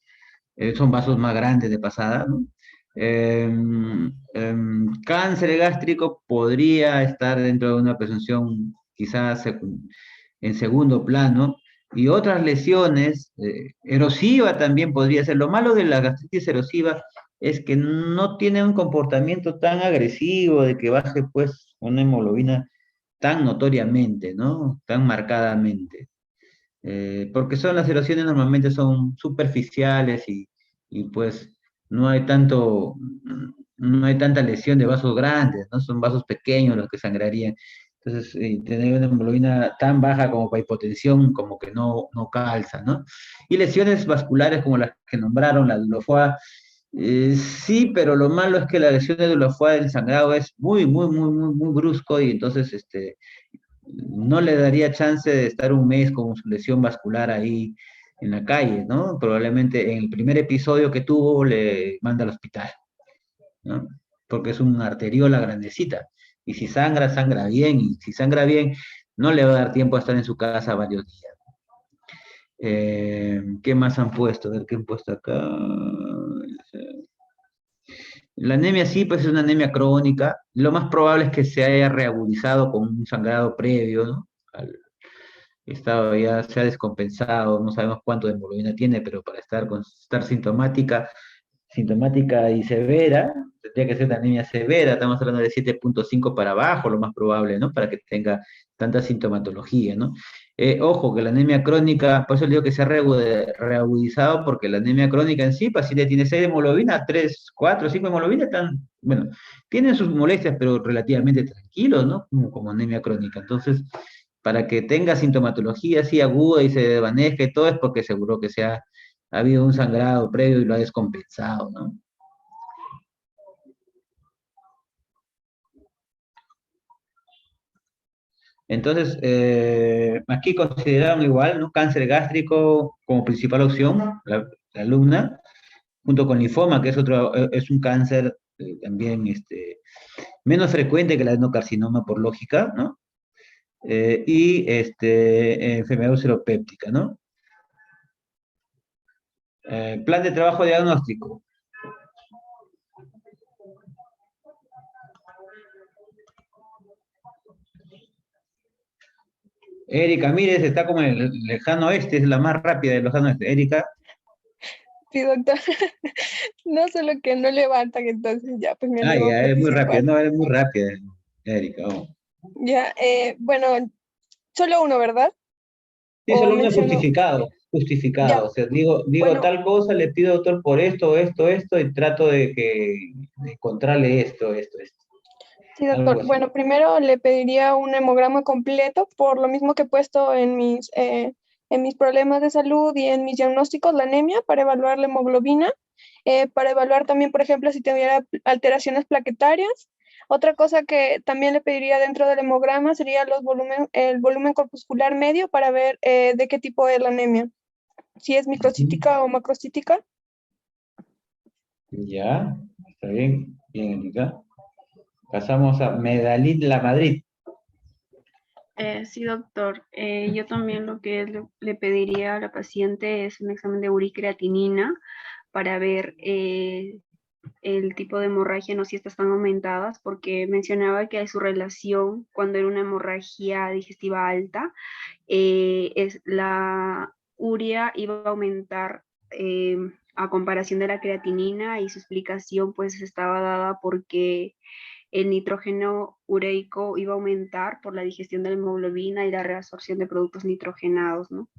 son vasos más grandes de pasada, ¿no? Cáncer gástrico podría estar dentro de una presunción quizás en segundo plano, y otras lesiones, erosiva también podría ser. Lo malo de la gastritis erosiva es que no tiene un comportamiento tan agresivo de que baje pues una hemoglobina tan notoriamente, ¿no? Tan marcadamente. Porque son las erosiones normalmente son superficiales y pues no hay tanto, no hay tanta lesión de vasos grandes, ¿no? Son vasos pequeños los que sangrarían. Entonces, tener una hemoglobina tan baja como para hipotensión, como que no calza, ¿no? Y lesiones vasculares como las que nombraron, la Dulafoa, sí, pero lo malo es que la lesión de Dulafoa del sangrado es muy brusco y entonces, no le daría chance de estar un mes con su lesión vascular ahí en la calle, ¿no? Probablemente en el primer episodio que tuvo le manda al hospital, ¿no? Porque es una arteriola grandecita. Y si sangra, sangra bien. Y si sangra bien, no le va a dar tiempo a estar en su casa varios días. ¿Qué más han puesto? A ver, ¿qué han puesto acá? La anemia sí, pues es una anemia crónica. Lo más probable es que se haya reagudizado con un sangrado previo, ¿no? Estado ya se ha descompensado, no sabemos cuánto de hemoglobina tiene, pero para estar sintomática y severa, tendría que ser una anemia severa, estamos hablando de 7,5 para abajo, lo más probable, ¿no? Para que tenga tanta sintomatología, ¿no? Ojo, que la anemia crónica, por eso le digo que se ha reagudizado, porque la anemia crónica en sí, paciente tiene 6 de hemoglobina, 3, 4, 5 de hemoglobina, bueno, tienen sus molestias, pero relativamente tranquilos, ¿no? Como anemia crónica. Entonces, para que tenga sintomatología así aguda y se desvanezca y todo, es porque seguro que ha habido un sangrado previo y lo ha descompensado, ¿no? Entonces, aquí consideraron igual, ¿no? Cáncer gástrico como principal opción, la alumna, junto con linfoma, que es un cáncer también menos frecuente que el adenocarcinoma por lógica, ¿no? Y enfermedad ulceropéptica, ¿no? Plan de trabajo diagnóstico. Erika Mírez está como en el lejano oeste, es la más rápida del lejano oeste. Erika. Sí, doctor. No, solo que no levantan, entonces ya, pues me Ah, animo a ya, eres muy rápida, participar. no, eres muy rápida, Erika. Oh. Ya, bueno, solo uno, ¿verdad? Sí, O solo uno menciono, justificado. ya, O sea, digo bueno, tal cosa, le pido doctor por esto, y trato de encontrarle esto. sí, Algo doctor. así. Bueno, primero le pediría un hemograma completo, por lo mismo que he puesto en mis problemas de salud y en mis diagnósticos, la anemia, para evaluar la hemoglobina, para evaluar también, por ejemplo, si tuviera alteraciones plaquetarias. Otra cosa que también le pediría dentro del hemograma sería el volumen corpuscular medio para ver de qué tipo es la anemia, si es microcítica o macrocítica. Ya, está bien, Erika. Pasamos a Medalín La Madrid. Sí, doctor. Yo también lo que le pediría a la paciente es un examen de uricreatinina para ver el tipo de hemorragia, no si estas están aumentadas, porque mencionaba que hay su relación cuando era una hemorragia digestiva alta, es la urea iba a aumentar a comparación de la creatinina y su explicación pues estaba dada porque el nitrógeno ureico iba a aumentar por la digestión de la hemoglobina y la reabsorción de productos nitrogenados, ¿no?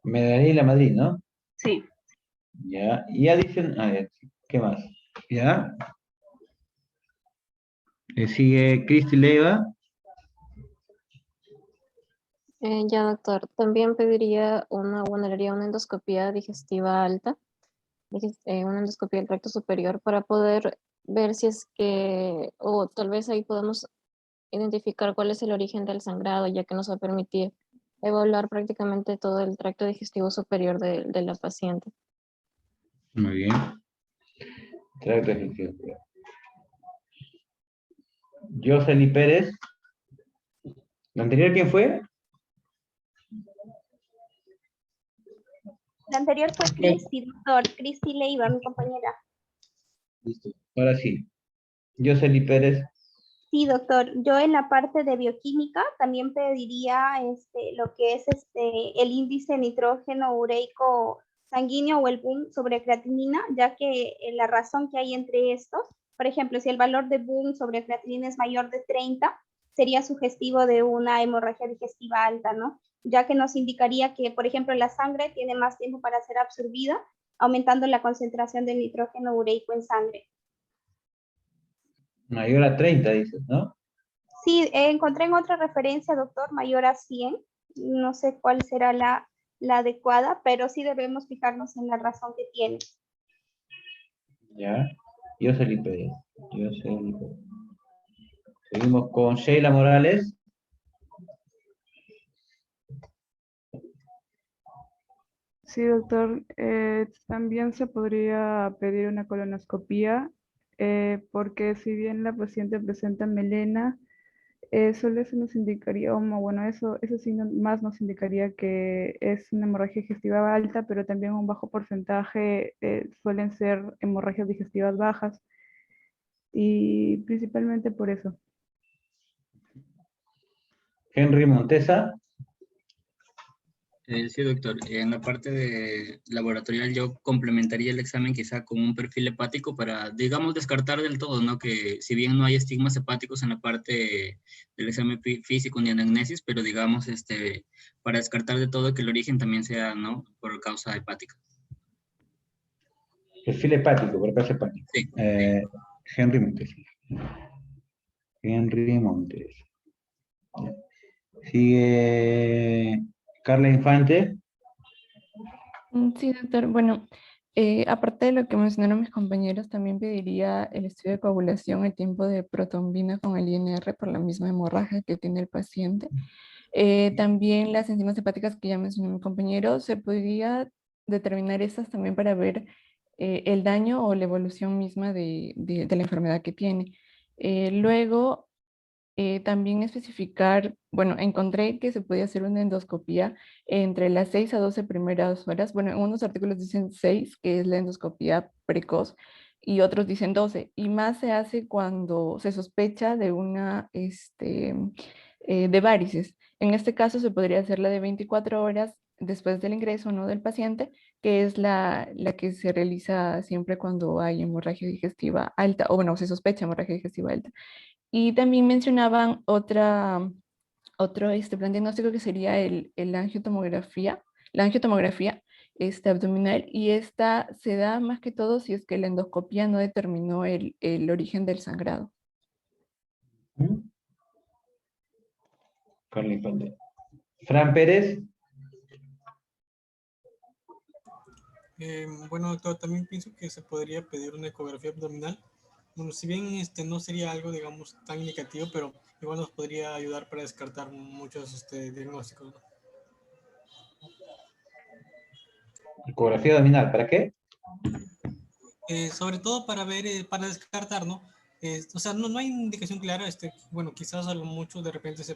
Medalín La Madrid, ¿no? Sí. Ya dicen, a ver, ¿qué más? Ya. Sigue Cristi Leiva. Ya, doctor, también pediría haría una endoscopía digestiva alta, una endoscopía del recto superior para poder ver si es que, o tal vez ahí podemos identificar cuál es el origen del sangrado, ya que nos va a permitir evaluar prácticamente todo el tracto digestivo superior de la paciente. Muy bien. Tracto digestivo. Jocelyn Pérez. ¿La anterior quién fue? La anterior fue Cristi, doctor. Cristi Leiva, mi compañera. Listo. Ahora sí. Jocelyn Pérez. Sí, doctor. Yo en la parte de bioquímica también pediría lo que es el índice nitrógeno ureico sanguíneo o el BUN sobre creatinina, ya que la razón que hay entre estos, por ejemplo, si el valor de BUN sobre creatinina es mayor de 30, sería sugestivo de una hemorragia digestiva alta, ¿no? Ya que nos indicaría que, por ejemplo, la sangre tiene más tiempo para ser absorbida, aumentando la concentración de nitrógeno ureico en sangre. Mayor a 30, dices, ¿no? Sí, encontré en otra referencia, doctor, mayor a 100. No sé cuál será la adecuada, pero sí debemos fijarnos en la razón que tiene. Ya. Jocelyn Pérez. Jocelyn Pérez. Seguimos con Sheila Morales. Sí, doctor. También se podría pedir una colonoscopía porque si bien la paciente presenta melena, solo eso nos indicaría, bueno, eso sí más nos indicaría que es una hemorragia digestiva alta, pero también un bajo porcentaje suelen ser hemorragias digestivas bajas y principalmente por eso. Henry Montesa. Sí, doctor. En la parte de laboratorial yo complementaría el examen quizá con un perfil hepático para, digamos, descartar del todo, ¿no? Que si bien no hay estigmas hepáticos en la parte del examen físico ni anamnesis, pero digamos, para descartar de todo que el origen también sea, ¿no? Por causa hepática. Perfil hepático, por causa hepática. Sí. Henry Montesa. Henry Montesa. Sigue Carla Infante. Sí, doctor. Bueno, aparte de lo que mencionaron mis compañeros, también pediría el estudio de coagulación, el tiempo de protombina con el INR por la misma hemorragia que tiene el paciente. También las enzimas hepáticas que ya mencionó mi compañero, se podría determinar estas también para ver el daño o la evolución misma de la enfermedad que tiene. Luego, también especificar, bueno, encontré que se podía hacer una endoscopía entre las 6 a 12 primeras horas. Bueno, en unos artículos dicen 6, que es la endoscopía precoz, y otros dicen 12. Y más se hace cuando se sospecha de una, de varices. En este caso se podría hacer la de 24 horas después del ingreso, ¿no?, del paciente, que es la que se realiza siempre cuando hay hemorragia digestiva alta, o bueno, se sospecha hemorragia digestiva alta. Y también mencionaban otro plan diagnóstico que sería la angiotomografía abdominal, y esta se da más que todo si es que la endoscopía no determinó el origen del sangrado. Carla Infante. Fran Pérez. Bueno, doctor, también pienso que se podría pedir una ecografía abdominal. Bueno, si bien no sería algo, digamos, tan indicativo, pero igual nos podría ayudar para descartar muchos diagnósticos, ¿no? Ecografía abdominal, ¿para qué? Sobre todo para ver, para descartar, ¿no? O sea, no hay indicación clara, bueno, quizás a lo mucho de repente se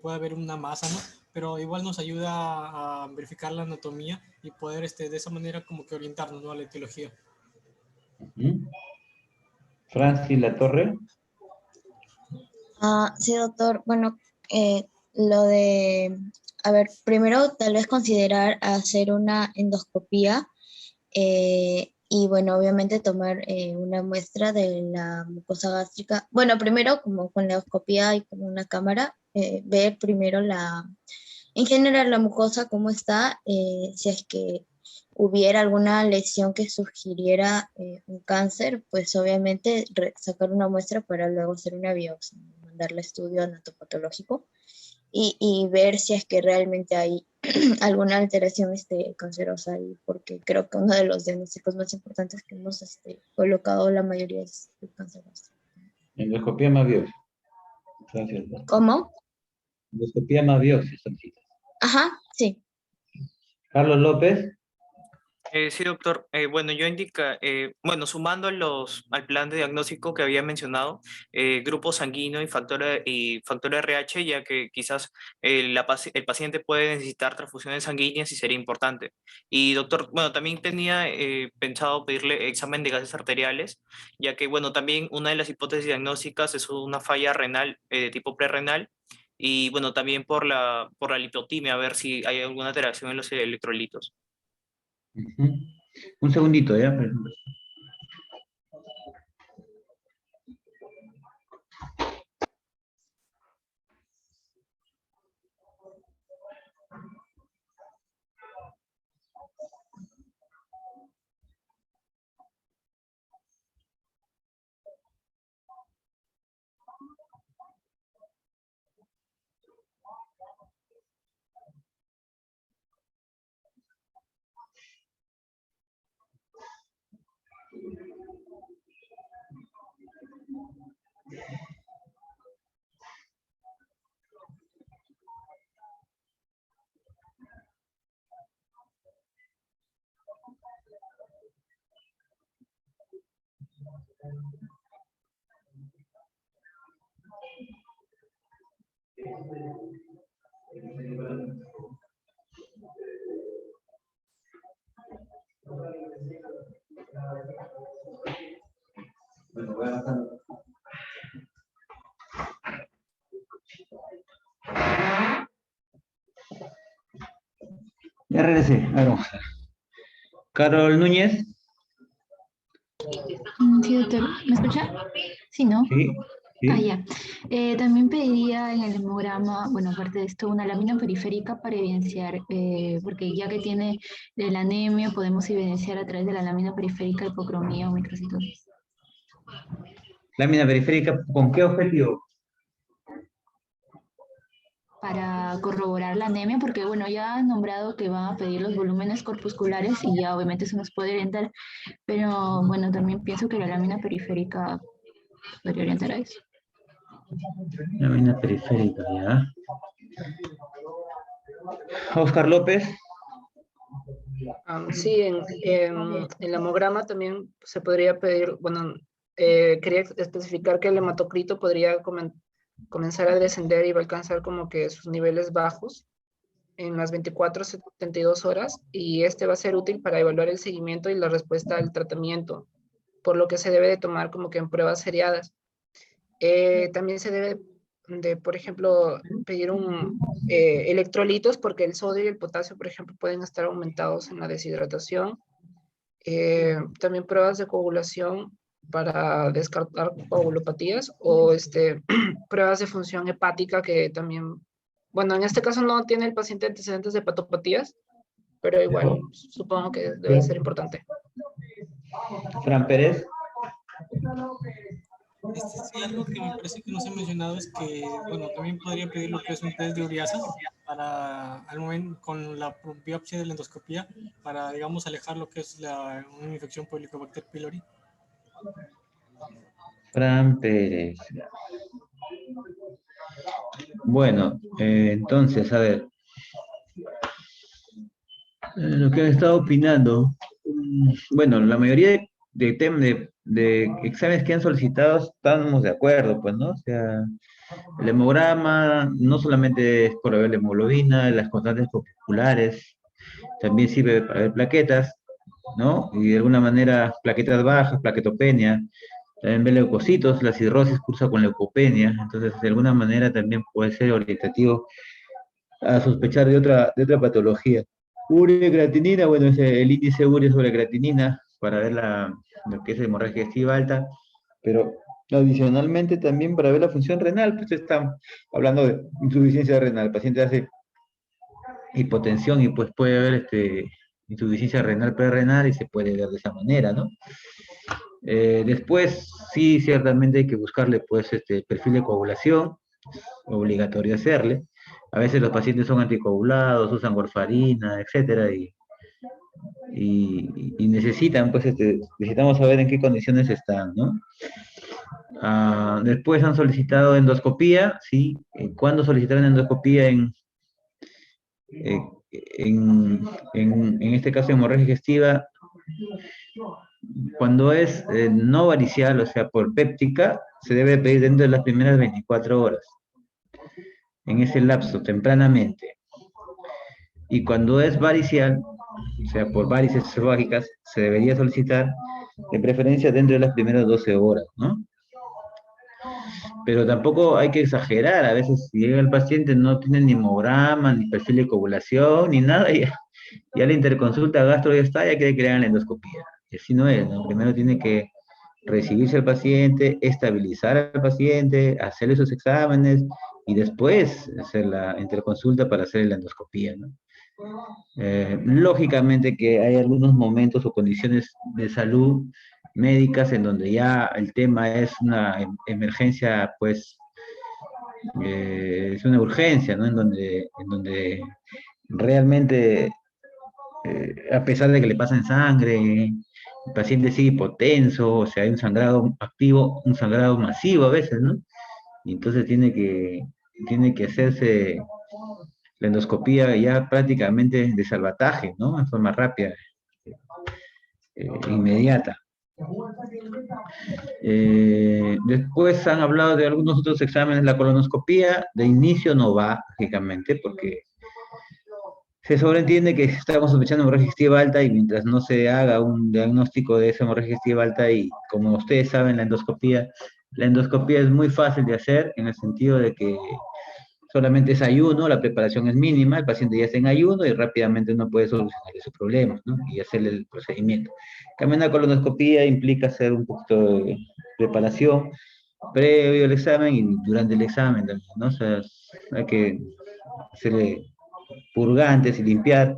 puede haber una masa, ¿no? Pero igual nos ayuda a verificar la anatomía y poder de esa manera como que orientarnos, ¿no?, a la etiología. Francis Latorre. Sí, doctor. Bueno, lo de, a ver, primero tal vez considerar hacer una endoscopía y bueno, obviamente tomar una muestra de la mucosa gástrica. Bueno, primero como con la endoscopía y con una cámara, ver primero en general la mucosa cómo está, si es que hubiera alguna lesión que sugiriera un cáncer, pues obviamente sacar una muestra para luego hacer una biopsia, mandarle estudio anatopatológico y ver si es que realmente hay alguna alteración cancerosa ahí, porque creo que uno de los diagnósticos más importantes que hemos colocado la mayoría es el cáncer gástrico. Endoscopía más biopsia. ¿Cómo? Endoscopía más biopsia. Ajá, sí. Carlos López. Sí, doctor. Bueno, sumando al plan de diagnóstico que había mencionado, grupo sanguíneo y factor RH, ya que quizás el paciente puede necesitar transfusiones sanguíneas y sería importante. Y doctor, bueno, también tenía pensado pedirle examen de gases arteriales, ya que, bueno, también una de las hipótesis diagnósticas es una falla renal de tipo prerrenal. Y bueno, también por la lipotimia, a ver si hay alguna alteración en los electrolitos. Ujú. Un segundito, ¿ya? Bueno, voy avanzando. Ya regresé. A ver, vamos a ver. Carol Núñez. Sí, doctor. ¿Me escucha? Sí, ¿no? Sí, sí. Ah, ya. También pediría en el hemograma, bueno, aparte de esto, una lámina periférica para evidenciar, porque ya que tiene la anemia, podemos evidenciar a través de la lámina periférica hipocromía o microcitosis. Lámina periférica, ¿con qué objetivo? Para corroborar la anemia, porque bueno, ya han nombrado que van a pedir los volúmenes corpusculares y ya obviamente eso nos puede orientar, pero bueno, también pienso que la lámina periférica podría orientar a eso. Lámina periférica, ya. Oscar López. Sí, en el hemograma también se podría pedir, bueno, quería especificar que el hematocrito podría comenzar a descender y va a alcanzar como que sus niveles bajos en las 24 72 horas, y este va a ser útil para evaluar el seguimiento y la respuesta al tratamiento, por lo que se debe de tomar como que en pruebas seriadas. También se debe de, por ejemplo, pedir electrolitos, porque el sodio y el potasio, por ejemplo, pueden estar aumentados en la deshidratación. También pruebas de coagulación para descartar coagulopatías, o pruebas de función hepática que también, bueno, en este caso no tiene el paciente antecedentes de hepatopatías, pero igual supongo que debe ser importante. Fran Pérez. Sí, algo que me parece que no se ha mencionado es que, bueno, también podría pedir lo que es un test de ureasas para, al momento, con la biopsia de la endoscopía, para, digamos, alejar lo que es una infección por Helicobacter pylori. Fran Pérez. Bueno, entonces, a ver. Lo que han estado opinando. Bueno, la mayoría de exámenes que han solicitado estamos de acuerdo, pues, ¿no? O sea, el hemograma no solamente es para ver la hemoglobina, las constantes corpusculares, también sirve para ver plaquetas, ¿no? Y de alguna manera plaquetas bajas, plaquetopenia, también ver leucocitos, la cirrosis cursa con leucopenia, entonces de alguna manera también puede ser orientativo a sospechar de otra patología. Urea creatinina, bueno, es el índice urea sobre creatinina para ver lo que es hemorragia digestiva alta, pero adicionalmente también para ver la función renal, pues estamos hablando de insuficiencia renal, el paciente hace hipotensión y pues puede haber insuficiencia renal prerrenal y se puede ver de esa manera, ¿no? Después, sí, ciertamente hay que buscarle pues perfil de coagulación, obligatorio hacerle. A veces los pacientes son anticoagulados, usan warfarina, etcétera, y necesitan, pues, necesitamos saber en qué condiciones están, ¿no? Después han solicitado endoscopía, ¿sí? ¿Cuándo solicitaron endoscopía? en este caso de hemorragia digestiva, cuando es no varicial, o sea, por péptica, se debe pedir dentro de las primeras 24 horas, en ese lapso, tempranamente. Y cuando es varicial, o sea, por varices esofágicas, se debería solicitar de preferencia dentro de las primeras 12 horas, ¿no? Pero tampoco hay que exagerar, a veces si llega el paciente no tiene ni hemograma, ni perfil de coagulación, ni nada, y ya la interconsulta gastro ya está, ya quiere que le hagan la endoscopía. Y así no es, ¿no? Primero tiene que recibirse al paciente, estabilizar al paciente, hacerle sus exámenes y después hacer la interconsulta para hacer la endoscopía, ¿no? Lógicamente que hay algunos momentos o condiciones de salud médicas en donde ya el tema es una emergencia, pues, es una urgencia, ¿no? En donde realmente, a pesar de que le pasan sangre, el paciente sigue hipotenso, o sea, hay un sangrado activo, un sangrado masivo a veces, ¿no? Y entonces tiene que hacerse la endoscopía ya prácticamente de salvataje, ¿no? En forma rápida, inmediata. Después han hablado de algunos otros exámenes. La colonoscopía de inicio no va, lógicamente, porque se sobreentiende que estamos sospechando hemorragia digestiva alta y mientras no se haga un diagnóstico de esa hemorragia digestiva alta, y como ustedes saben, la endoscopía es muy fácil de hacer en el sentido de que solamente es ayuno, la preparación es mínima, el paciente ya está en ayuno y rápidamente uno puede solucionar sus problemas, ¿no? Y hacerle el procedimiento. También la colonoscopía implica hacer un poquito de preparación previo al examen y durante el examen también, ¿no? O sea, hay que hacerle purgantes y limpiar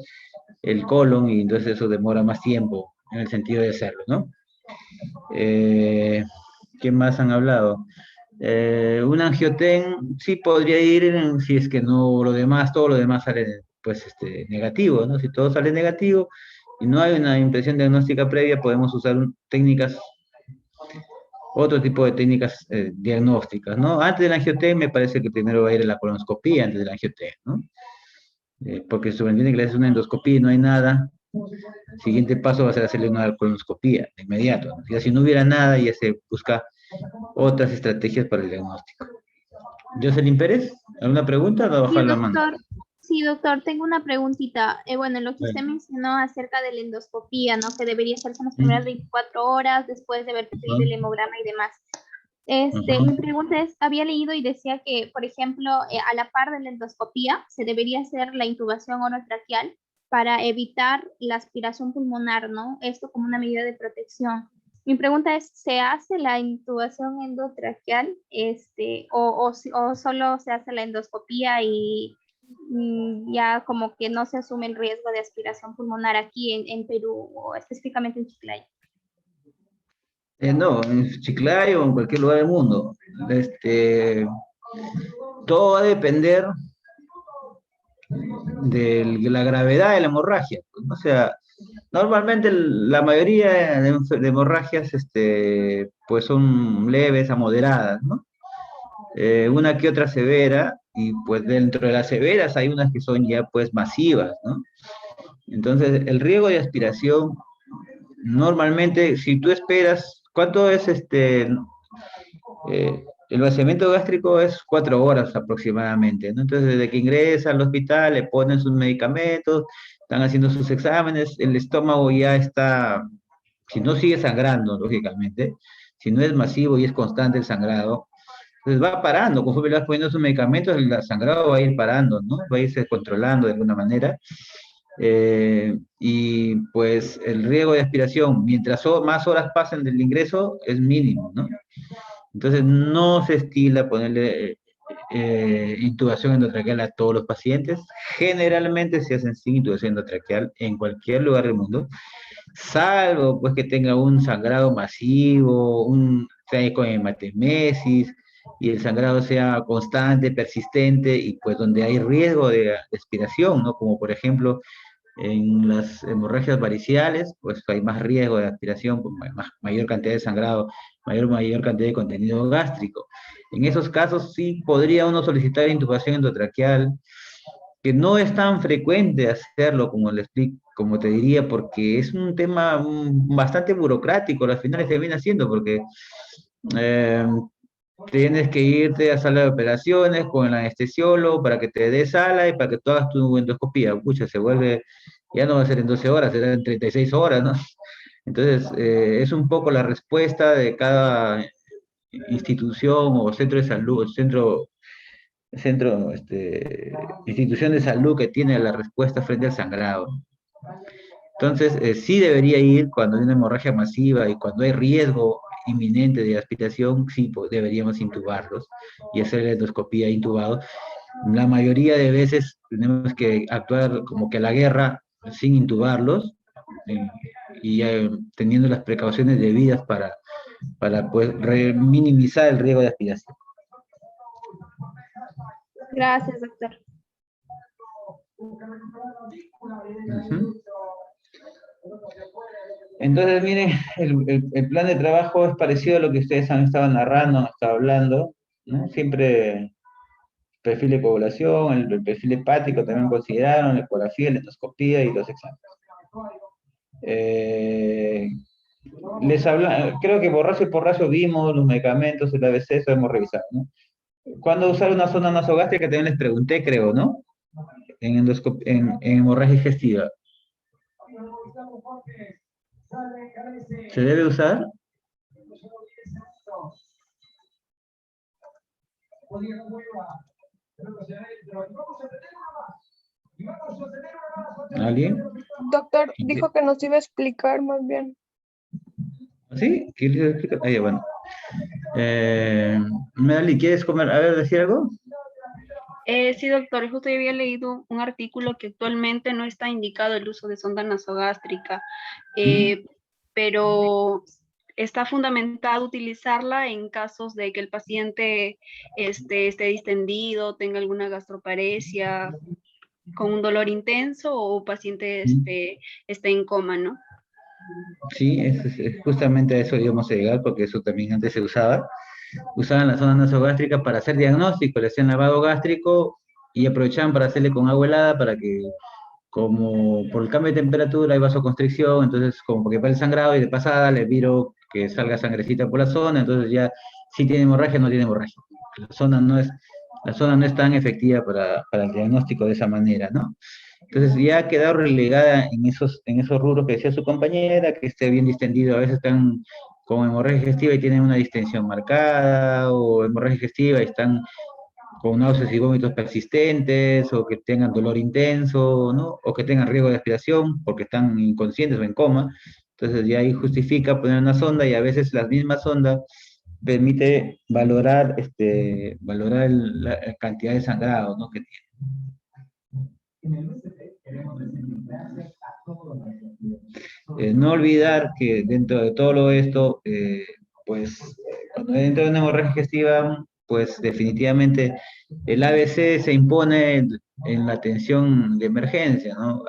el colon y entonces eso demora más tiempo en el sentido de hacerlo, ¿no? ¿Qué más han hablado? Un angioten sí podría ir si es que no todo lo demás sale pues negativo, ¿no? Si todo sale negativo y no hay una impresión diagnóstica previa, podemos usar otro tipo de técnicas diagnósticas, ¿no? Antes del angioten me parece que primero va a ir a la colonoscopía antes del angioten, ¿no? Porque se sobreentiende que le haces una endoscopía y no hay nada. El siguiente paso va a ser hacerle una colonoscopía de inmediato, ¿no? Ya si no hubiera nada, ya se busca otras estrategias para el diagnóstico. Jocelyn Pérez, ¿alguna pregunta o bajar la mano? Sí, doctor, tengo una preguntita. Bueno, lo que usted mencionó acerca de la endoscopía, ¿no? Que debería hacerse en las primeras 24 horas después de haber recibido el hemograma y demás. Mi pregunta es, había leído y decía que, por ejemplo, a la par de la endoscopía, se debería hacer la intubación orotraqueal para evitar la aspiración pulmonar, ¿no? Esto como una medida de protección. Mi pregunta es, ¿se hace la intubación endotraqueal o solo se hace la endoscopía y ya como que no se asume el riesgo de aspiración pulmonar aquí en Perú o específicamente en Chiclayo? No, en Chiclayo o en cualquier lugar del mundo. Todo va a depender de la gravedad de la hemorragia, ¿no? O sea, normalmente la mayoría de hemorragias pues son leves a moderadas, ¿no? Una que otra severa, y pues dentro de las severas hay unas que son ya pues masivas, ¿no? Entonces, el riesgo de aspiración, normalmente, si tú esperas, ¿cuánto es el vaciamiento gástrico? Es 4 horas aproximadamente, ¿no? Entonces, desde que ingresa al hospital, le ponen sus medicamentos, están haciendo sus exámenes, el estómago ya está, si no sigue sangrando, lógicamente, si no es masivo y es constante el sangrado, pues va parando, conforme le vas poniendo sus medicamentos, el sangrado va a ir parando, ¿no? Va a irse controlando de alguna manera. Y pues el riesgo de aspiración, mientras más horas pasen del ingreso, es mínimo, ¿no? Entonces no se estila ponerle intubación endotraqueal a todos los pacientes. Generalmente se hacen sin intubación endotraqueal en cualquier lugar del mundo, salvo pues que tenga un sangrado masivo, sea con hematemesis, y el sangrado sea constante, persistente, y pues donde hay riesgo de aspiración, ¿no? Como por ejemplo en las hemorragias variciales, pues hay más riesgo de aspiración, mayor cantidad de sangrado, mayor cantidad de contenido gástrico. En esos casos sí podría uno solicitar intubación endotraqueal, que no es tan frecuente hacerlo como le explico, como te diría, porque es un tema bastante burocrático, al final termina siendo, porque eh, tienes que irte a sala de operaciones con el anestesiólogo para que te dé sala y para que tú hagas tu endoscopía. Pucha, se vuelve, ya no va a ser en 12 horas, será en 36 horas, ¿no? Entonces, es un poco la respuesta de cada institución o centro de salud, institución de salud que tiene la respuesta frente al sangrado. Entonces, sí debería ir cuando hay una hemorragia masiva y cuando hay riesgo inminente de aspiración, sí, pues, deberíamos intubarlos y hacer la endoscopía intubado. La mayoría de veces tenemos que actuar como que a la guerra sin intubarlos y teniendo las precauciones debidas para pues, minimizar el riesgo de aspiración. Gracias, doctor. Entonces, miren, el plan de trabajo es parecido a lo que ustedes han estado narrando, han estado hablando, ¿no? Siempre perfil de población, el perfil hepático también consideraron, la ecografía, la endoscopía y los exámenes. Creo que borracho y porrazo vimos los medicamentos, el ABC, eso hemos revisado, ¿no? ¿Cuándo usar una sonda nasogástrica? También les pregunté, creo, ¿no? En hemorragia digestiva. ¿Se debe usar? ¿Alguien? Doctor, dijo que nos iba a explicar más bien. ¿Sí? ¿Qué les explica? Ahí, bueno. Melanie, ¿quieres comer? A ver, ¿decir algo? Sí, doctor, justo yo había leído un artículo que actualmente no está indicado el uso de sonda nasogástrica, pero está fundamentado utilizarla en casos de que el paciente esté distendido, tenga alguna gastroparesia, con un dolor intenso o paciente esté en coma, ¿no? Sí, justamente a eso íbamos a llegar, porque eso también antes se usaba. Usaban la zona nasogástrica para hacer diagnóstico, le hacían lavado gástrico y aprovechaban para hacerle con agua helada para que, como por el cambio de temperatura hay vasoconstricción, entonces como porque va el sangrado y de pasada le viro que salga sangrecita por la zona, entonces ya si tiene hemorragia no tiene hemorragia. La zona no es tan efectiva para el diagnóstico de esa manera, ¿no? Entonces ya ha quedado relegada en esos rubros que decía su compañera, que esté bien distendido, a veces están con hemorragia digestiva y tienen una distensión marcada, o hemorragia digestiva y están con náuseas y vómitos persistentes, o que tengan dolor intenso, ¿no? O que tengan riesgo de aspiración porque están inconscientes o en coma. Entonces ya ahí justifica poner una sonda, y a veces la misma sonda permite valorar la cantidad de sangrado, ¿no?, que tiene. No olvidar que dentro de todo esto, pues cuando dentro de una hemorragia digestiva, pues definitivamente el ABC se impone en la atención de emergencia, ¿no?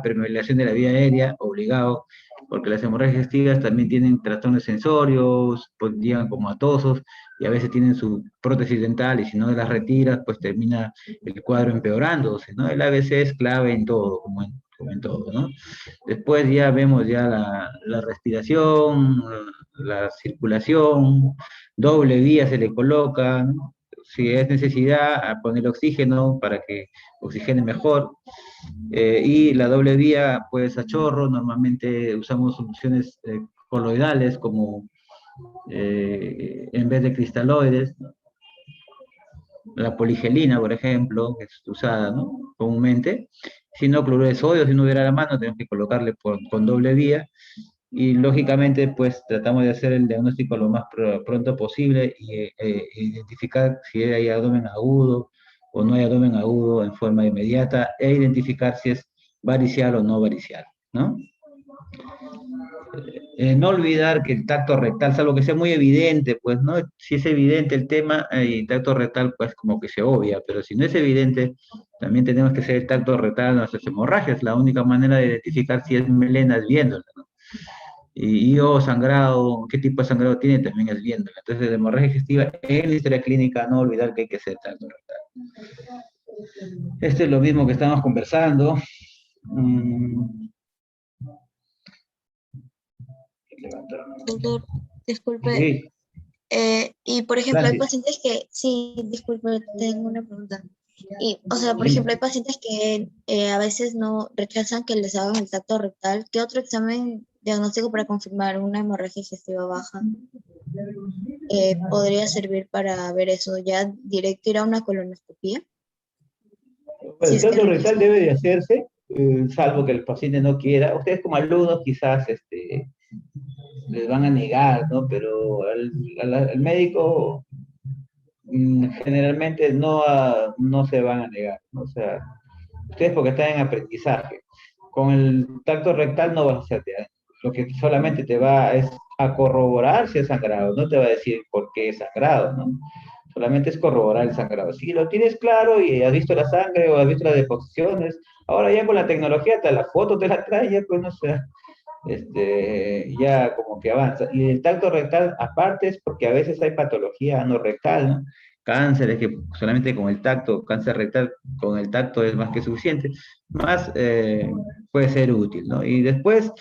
Permeabilización de la vía aérea, obligado, porque las hemorragias digestivas también tienen trastornos sensorios, pues llegan como atosos, y a veces tienen su prótesis dental, y si no las retiras, pues termina el cuadro empeorándose, ¿no? El ABC es clave en todo, como en todo, ¿no? Después ya vemos ya la respiración, la circulación, doble vía se le coloca, ¿no? Si es necesidad, a poner oxígeno para que oxigene mejor. Y la doble vía, pues a chorro, normalmente usamos soluciones coloidales como en vez de cristaloides, ¿no? La poligelina, por ejemplo, que es usada, ¿no?, comúnmente. Si no, cloruro de sodio, si no hubiera a la mano, tenemos que colocarle con doble vía. Y lógicamente, pues tratamos de hacer el diagnóstico lo más pronto posible y identificar si hay abdomen agudo o no hay abdomen agudo en forma inmediata, e identificar si es varicial o no varicial, ¿no? No olvidar que el tacto rectal, salvo que sea muy evidente, pues, ¿no? Si es evidente el tema, el tacto rectal, pues, como que se obvia, pero si no es evidente, también tenemos que hacer el tacto rectal en nuestras hemorragias. La única manera de identificar si es melena es viéndola, ¿no? Y o sangrado, qué tipo de sangrado tiene, también es viéndola. Entonces, de hemorragia digestiva, en la historia clínica, no olvidar que hay que hacer tacto rectal. Este es lo mismo que estamos conversando. Mm, Doctor, disculpe. sí, Y por ejemplo, hay Francis, pacientes que, sí, disculpe, tengo una pregunta. Y, o sea, por dime. ejemplo, hay pacientes que a veces no rechazan que les hagan el tacto rectal. ¿Qué otro examen diagnóstico para confirmar una hemorragia digestiva baja podría servir para ver eso? ¿Ya directo ir a una colonoscopia? Bueno, Si el es que trato rechazan. rectal debe de hacerse, salvo que el paciente no quiera. Ustedes como alumnos quizás les van a negar, ¿no? Pero al médico generalmente no se van a negar, ¿no? O sea, ustedes porque están en aprendizaje. Con el tacto rectal no vas a hacerte daño. Lo que solamente te va es a corroborar si es sangrado, no te va a decir por qué es sangrado, ¿no? Solamente es corroborar el sangrado. Si lo tienes claro y has visto la sangre o has visto las deposiciones, ahora ya con la tecnología hasta la foto te la trae, ya pues no sé, ya como que avanza. Y el tacto rectal, aparte, es porque a veces hay patología no rectal, ¿no? Cánceres que solamente con el tacto, cáncer rectal con el tacto es más que suficiente, más puede ser útil, ¿no? Y después,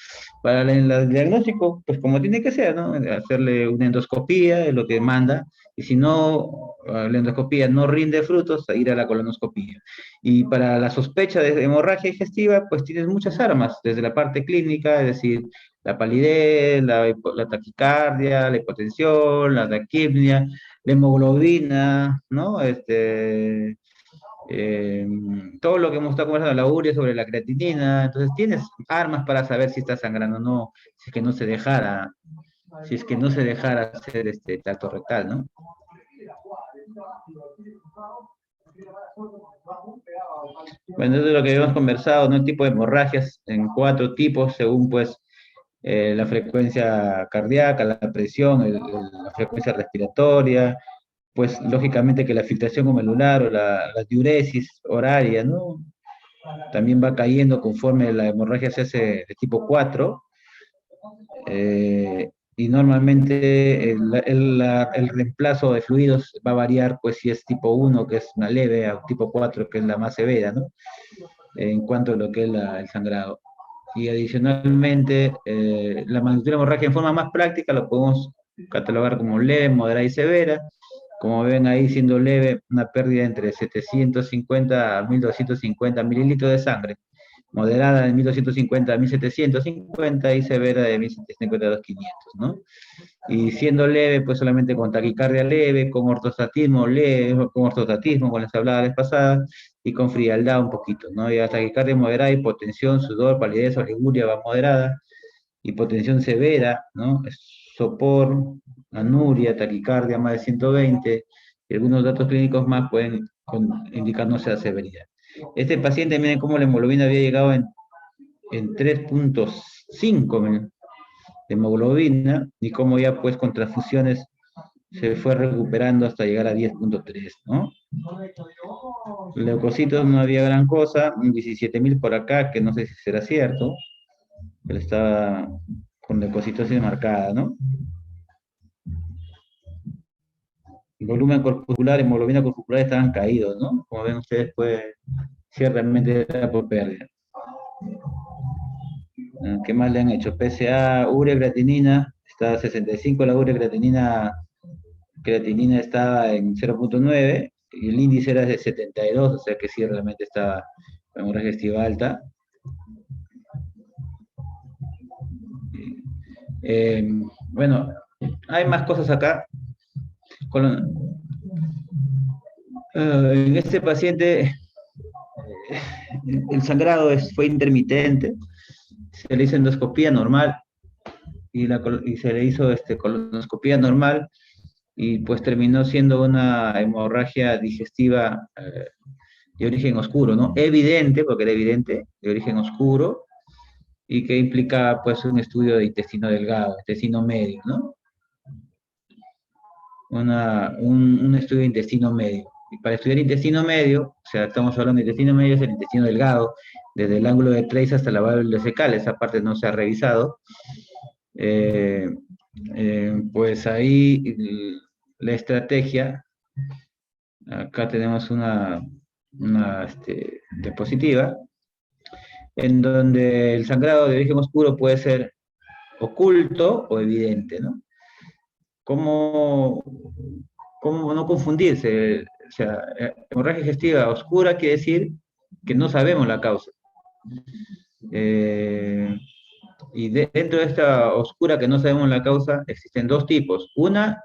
para el diagnóstico, pues como tiene que ser, ¿no? Hacerle una endoscopía, es lo que manda, y si no, la endoscopía no rinde frutos, a ir a la colonoscopía. Y para la sospecha de hemorragia digestiva, pues tienes muchas armas, desde la parte clínica, es decir, la palidez, la taquicardia, la hipotensión, la taquipnia, la hemoglobina, ¿no? Eh, todo lo que hemos estado conversando, la urea sobre la creatinina, entonces tienes armas para saber si está sangrando o no, si es que no se dejara, si es que no se dejara hacer este tacto rectal, ¿no? Bueno, eso es lo que habíamos conversado, ¿no? El tipo de hemorragias en 4 tipos, según pues la frecuencia cardíaca, la presión, la frecuencia respiratoria, pues lógicamente que la filtración glomerular o la diuresis horaria, ¿no? También va cayendo conforme la hemorragia se hace de tipo 4, y normalmente el reemplazo de fluidos va a variar, pues si es tipo 1, que es una leve, a tipo 4, que es la más severa, ¿no? En cuanto a lo que es el sangrado. Y adicionalmente, la magnitud de la hemorragia en forma más práctica lo podemos catalogar como leve, moderada y severa. Como ven ahí, siendo leve, una pérdida entre 750 a 1250 mililitros de sangre, moderada de 1250 a 1750 y severa de 1750 a 2500, ¿no? Y siendo leve, pues solamente con taquicardia leve, con ortostatismo leve, con ortostatismo, con las hablaba la vez pasada, y con frialdad un poquito, ¿no? Y la taquicardia moderada, hipotensión, sudor, palidez, oliguria va moderada, hipotensión severa, ¿no? Sopor, anuria, taquicardia más de 120, y algunos datos clínicos más pueden indicarnos esa severidad. Este paciente, miren cómo la hemoglobina había llegado en 3.5 de hemoglobina, y cómo ya pues con transfusiones se fue recuperando hasta llegar a 10.3, ¿no? Leucocitos no había gran cosa, 17.000 por acá, que no sé si será cierto, pero estaba con leucocitosis marcada, ¿no? Volumen corpuscular, hemoglobina corpuscular estaban caídos, ¿no? Como ven ustedes, pues, ciertamente era por pérdida. ¿Qué más le han hecho? PSA, urea, creatinina, está a 65, la urea, creatinina estaba en 0.9, y el índice era de 72, o sea que sí, realmente estaba con hemorragia digestiva alta. Bueno, hay más cosas acá. En este paciente, el sangrado fue intermitente, se le hizo endoscopía normal, y se le hizo colonoscopía normal, y pues terminó siendo una hemorragia digestiva de origen oscuro, ¿no? Evidente, porque era evidente, de origen oscuro, y que implicaba pues un estudio de intestino delgado, intestino medio, ¿no? Un estudio de intestino medio. Y para estudiar intestino medio, o sea, estamos hablando de intestino medio, es el intestino delgado, desde el ángulo de Treis hasta la válvula fecal, esa parte no se ha revisado. Pues ahí la estrategia, acá tenemos una diapositiva, en donde el sangrado de origen oscuro puede ser oculto o evidente, ¿no? ¿Cómo no confundirse? O sea, hemorragia digestiva oscura quiere decir que no sabemos la causa. Y dentro de esta oscura que no sabemos la causa, existen dos tipos. Una,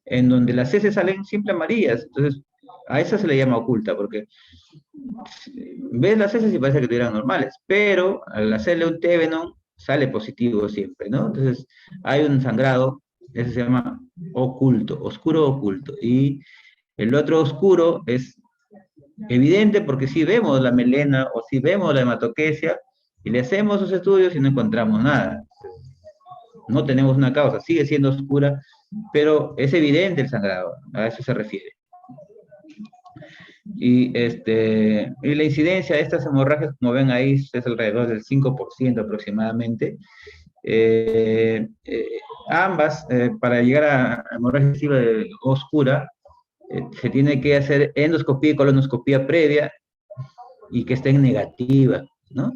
en donde las heces salen siempre amarillas. Entonces, a esa se le llama oculta, porque ves las heces y parece que estuvieran normales, pero al hacerle un Tevenon, sale positivo siempre, ¿no? Entonces, hay un sangrado, ese se llama oculto, oscuro oculto. Y el otro oscuro es evidente porque si vemos la melena o si vemos la hematoquesia y le hacemos los estudios y no encontramos nada. No tenemos una causa, sigue siendo oscura, pero es evidente el sangrado, a eso se refiere. Y la incidencia de estas hemorragias, como ven ahí, es alrededor del 5% aproximadamente. Ambas, para llegar a hemorragia digestiva oscura, se tiene que hacer endoscopía y colonoscopía previa y que estén negativas, ¿no?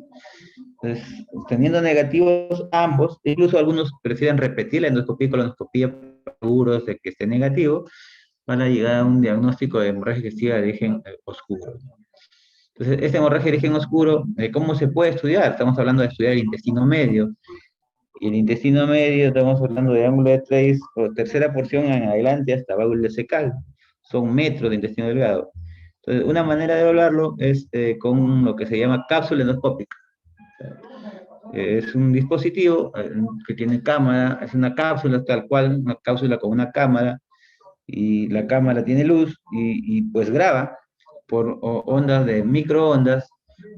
Entonces, teniendo negativos ambos, incluso algunos prefieren repetir la endoscopía y colonoscopía seguros de que esté negativo para llegar a un diagnóstico de hemorragia digestiva de origen oscuro. Entonces, esta hemorragia de origen oscuro, ¿cómo se puede estudiar? Estamos hablando de estudiar el intestino medio. Y el intestino medio, estamos hablando de ángulo de Treis, o tercera porción en adelante hasta válvula cecal. Son metros de intestino delgado. Entonces, una manera de evaluarlo es con lo que se llama cápsula endoscópica. Es un dispositivo que tiene cámara, es una cápsula tal cual, una cápsula con una cámara, y la cámara tiene luz y pues graba por ondas de microondas.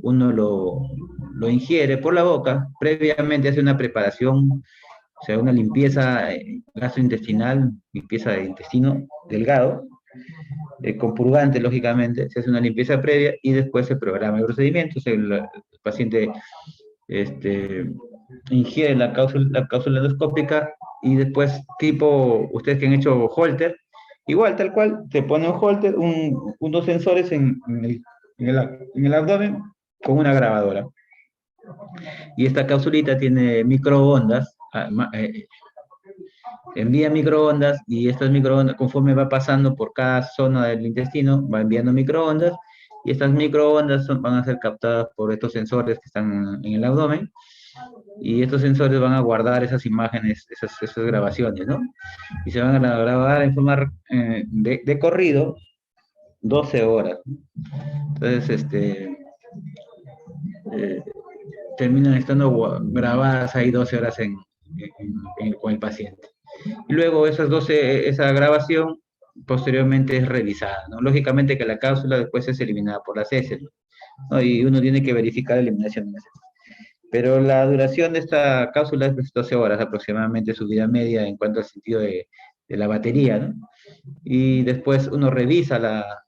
Uno lo ingiere por la boca, previamente hace una preparación, o sea, una limpieza gastrointestinal, limpieza de intestino delgado, con purgante, lógicamente, se hace una limpieza previa y después se programa el procedimiento. O sea, el paciente ingiere la cápsula endoscópica y después, tipo, ustedes que han hecho Holter, igual, tal cual, se pone un Holter, unos sensores en el abdomen con una grabadora. Y esta cápsulita tiene microondas, envía microondas, y estas microondas, conforme va pasando por cada zona del intestino, va enviando microondas, y estas microondas van a ser captadas por estos sensores que están en el abdomen, y estos sensores van a guardar esas imágenes, esas grabaciones, ¿no? Y se van a grabar en forma de corrido 12 horas. Entonces, terminan estando grabadas ahí 12 horas con el paciente. Y luego esa grabación posteriormente es revisada, ¿no? Lógicamente que la cápsula después es eliminada por las heces, ¿no? Y uno tiene que verificar la eliminación de heces. Pero la duración de esta cápsula es 12 horas aproximadamente, su vida media en cuanto al sentido de la batería, ¿no? Y después uno revisa la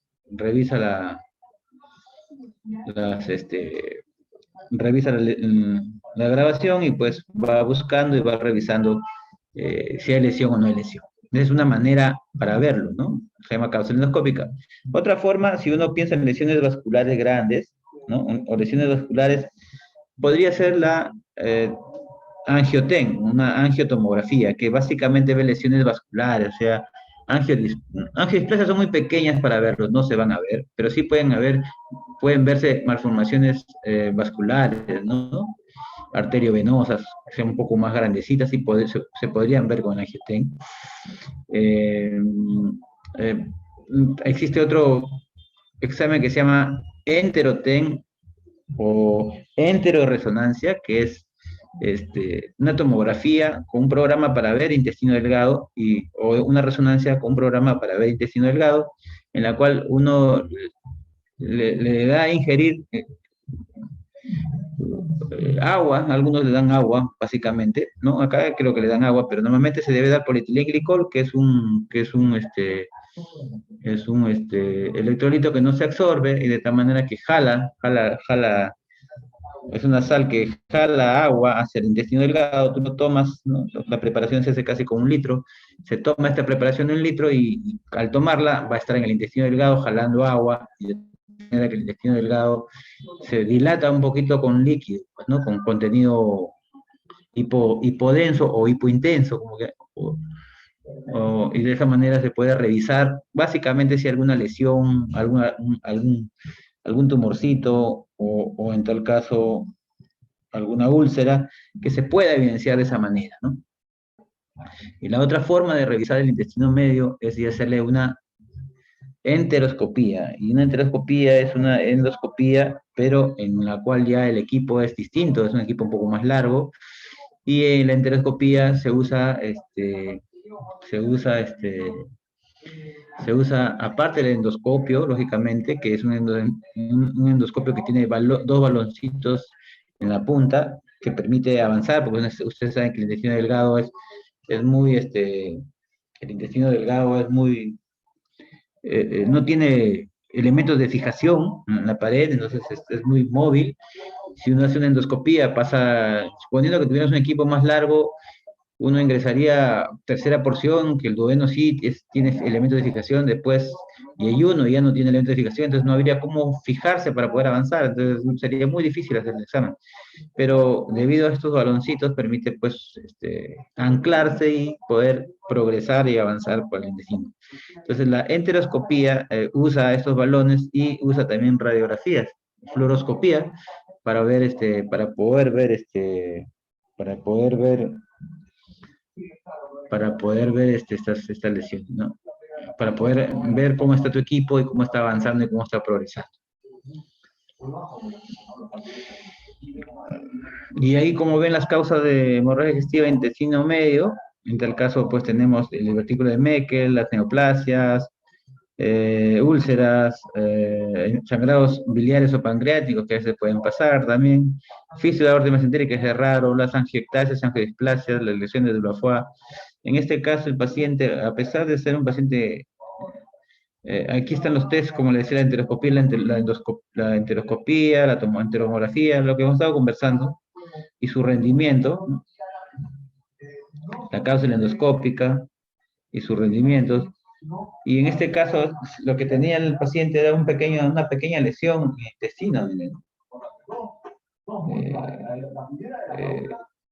grabación y pues va buscando y va revisando si hay lesión o no hay lesión. Es una manera para verlo, ¿no? Se llama cápsula endoscópica. Otra forma, si uno piensa en lesiones vasculares grandes, ¿no? O lesiones vasculares, podría ser la angioten, una angiotomografía, que básicamente ve lesiones vasculares, o sea, angiodisplasias son muy pequeñas para verlos, no se van a ver, pero sí pueden verse malformaciones vasculares, ¿no? Arteriovenosas, que sean un poco más grandecitas, y se podrían ver con el angioten. Existe otro examen que se llama enteroten o enteroresonancia, que es una tomografía con un programa para ver intestino delgado o una resonancia con un programa para ver intestino delgado, en la cual uno le da a ingerir agua, algunos le dan agua, básicamente, ¿no? Acá creo que le dan agua, pero normalmente se debe dar polietilenglicol, que es un electrolito que no se absorbe y de tal manera que jala, es una sal que jala agua hacia el intestino delgado. Tú lo tomas, ¿no? La preparación se hace casi con 1 litro, se toma esta preparación de 1 litro y al tomarla va a estar en el intestino delgado jalando agua, y de manera que el intestino delgado se dilata un poquito con líquido, pues, ¿no? Con contenido hipodenso o hipointenso, como que, y de esa manera se puede revisar básicamente si hay alguna lesión, algún tumorcito o en tal caso alguna úlcera que se pueda evidenciar de esa manera, ¿no? Y la otra forma de revisar el intestino medio es de hacerle una enteroscopía. Y una enteroscopía es una endoscopía, pero en la cual ya el equipo es distinto, es un equipo un poco más largo. Y en la enteroscopía se usa, aparte del endoscopio, lógicamente, que es un endoscopio que tiene dos baloncitos en la punta, que permite avanzar, porque ustedes saben que el intestino delgado el intestino delgado es muy, no tiene elementos de fijación en la pared, entonces es muy móvil. Si uno hace una endoscopía, suponiendo que tuvieras un equipo más largo, uno ingresaría tercera porción, que el duodeno sí tiene elementos de fijación, después, y hay uno ya no tiene elementos de fijación, entonces no habría cómo fijarse para poder avanzar, entonces sería muy difícil hacer el examen. Pero debido a estos baloncitos permite pues anclarse y poder progresar y avanzar por el intestino. Entonces la enteroscopía usa estos balones y usa también radiografías, fluoroscopía, para poder ver estas lesiones, ¿no? Para poder ver cómo está tu equipo y cómo está avanzando y cómo está progresando. Y ahí, como ven, las causas de hemorragia digestiva de intestino medio, en tal caso, pues tenemos el divertículo de Meckel, las neoplasias, úlceras, sangrados biliares o pancreáticos que a veces pueden pasar también, fisio de aorta mesentérica, que es raro, las angiectasias, angiodisplasias, las lesiones de Dulafoy. En este caso, el paciente, a pesar de ser un paciente, aquí están los test, como le decía, la enteroscopía, la enteroscopía, la enteromografía, lo que hemos estado conversando, y su rendimiento, ¿no? La cápsula endoscópica y sus rendimientos. Y en este caso, lo que tenía el paciente era una pequeña lesión en el intestino,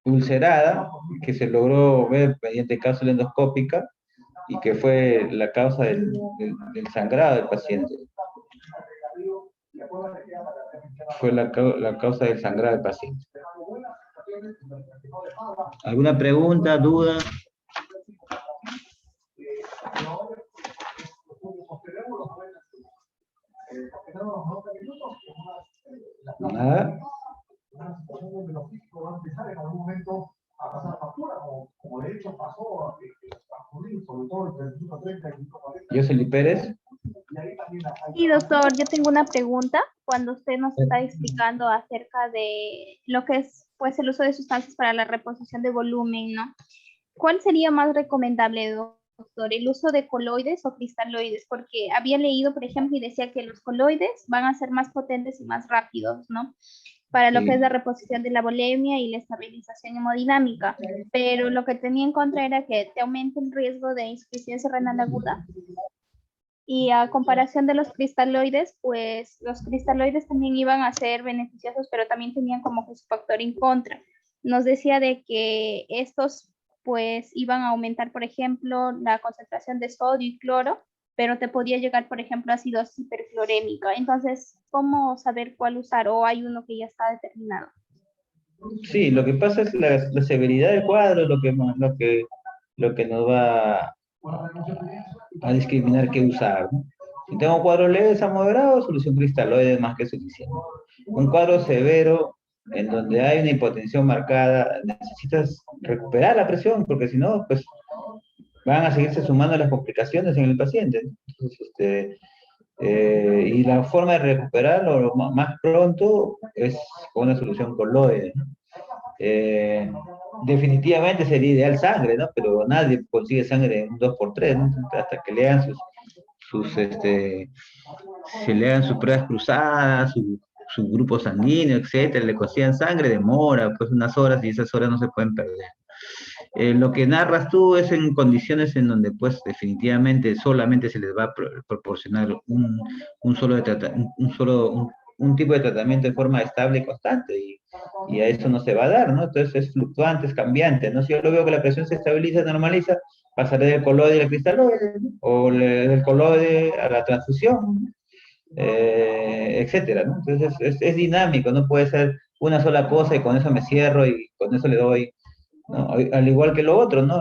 ulcerada, que se logró ver mediante cápsula endoscópica y que fue la causa del sangrado del paciente. Fue la causa del sangrado del paciente. ¿Alguna pregunta, duda? ¿Nada? Jocelyn Pérez. Sí, doctor, yo tengo una pregunta. Cuando usted nos está explicando acerca de lo que es pues el uso de sustancias para la reposición de volumen, ¿no? ¿Cuál sería más recomendable, doctor? ¿El uso de coloides o cristaloides? Porque había leído, por ejemplo, y decía que los coloides van a ser más potentes y más rápidos, ¿no? Para lo que es la reposición de la volemia y la estabilización hemodinámica. Pero lo que tenía en contra era que te aumenta el riesgo de insuficiencia renal aguda. Y a comparación de los cristaloides, pues los cristaloides también iban a ser beneficiosos, pero también tenían como que su factor en contra. Nos decía de que estos pues iban a aumentar, por ejemplo, la concentración de sodio y cloro, pero te podía llegar, por ejemplo, a acidosis hiperclorémica. Entonces, ¿cómo saber cuál usar? ¿O hay uno que ya está determinado? Sí, lo que pasa es la severidad del cuadro, lo que nos va a discriminar qué usar, ¿no? Si tengo cuadros leves a moderados, solución cristaloide es más que suficiente. Un cuadro severo, en donde hay una hipotensión marcada, necesitas recuperar la presión, porque si no, pues van a seguirse sumando las complicaciones en el paciente. Entonces, y la forma de recuperarlo más pronto es con una solución coloide, ¿no? Definitivamente sería ideal sangre, ¿no? Pero nadie consigue sangre en un 2x3, ¿no? Hasta que le hagan se le hagan sus pruebas cruzadas, su grupo sanguíneo, etcétera, le consigan sangre, demora pues unas horas y esas horas no se pueden perder. Lo que narras tú es en condiciones en donde pues definitivamente solamente se les va a proporcionar un tipo de tratamiento de forma estable y constante, y a eso no se va a dar, ¿no? Entonces es fluctuante, es cambiante, ¿no? Si yo lo veo que la presión se estabiliza, normaliza, pasaré del coloide al cristaloide, o del coloide a la transfusión, etcétera, ¿no? Entonces es dinámico, no puede ser una sola cosa y con eso me cierro y con eso le doy, ¿no? Al igual que lo otro, ¿no?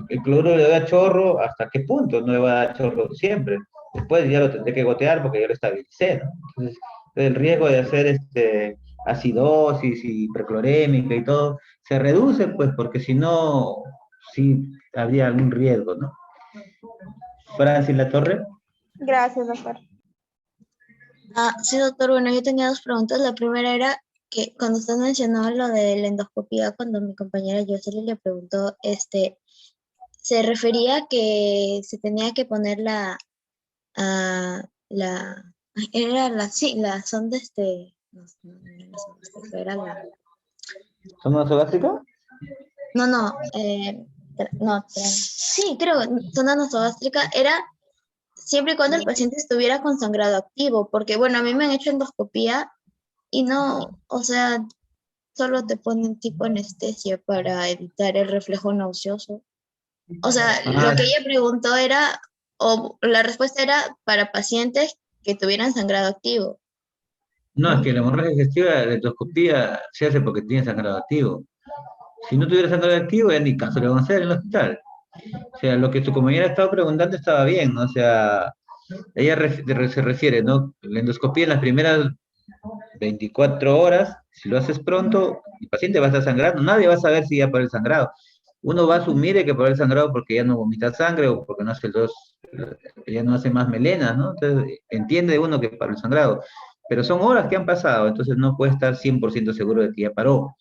El cloruro le da chorro, ¿hasta qué punto? No le va a dar chorro siempre. Después ya lo tendré que gotear porque ya lo estabilicé, ¿no? Entonces, el riesgo de hacer acidosis y preclorémica y todo se reduce, pues, porque si no, sí habría algún riesgo, ¿no? Francis Latorre. Gracias, doctor. Sí, doctor, bueno, yo tenía dos preguntas. La primera era que cuando usted mencionó lo de la endoscopía, cuando mi compañera Jocelyn le preguntó, se refería a que se tenía que poner la sonda, era la, ¿Sonda nasogástrica? sí, creo, sonda nasogástrica era siempre y cuando el paciente estuviera con sangrado activo, porque bueno, a mí me han hecho endoscopía y no, o sea, solo te ponen tipo anestesia para evitar el reflejo nauseoso. O sea, lo que ella preguntó era, o la respuesta era para pacientes que tuvieran sangrado activo. No, es que la hemorragia digestiva, la endoscopía se hace porque tiene sangrado activo. Si no tuviera sangrado activo, ya ni caso le van a hacer en el hospital. O sea, lo que tu compañera estaba preguntando estaba bien, ¿no? O sea, ella se refiere, ¿no? La endoscopía en las primeras 24 horas, si lo haces pronto, el paciente va a estar sangrando, nadie va a saber si ya por el sangrado. Uno va a asumir que por el sangrado porque ya no vomita sangre o porque no hace ya no hace más melenas, ¿no? Entonces entiende uno que para el sangrado, pero son horas que han pasado, entonces no puede estar 100% seguro de que ya paró,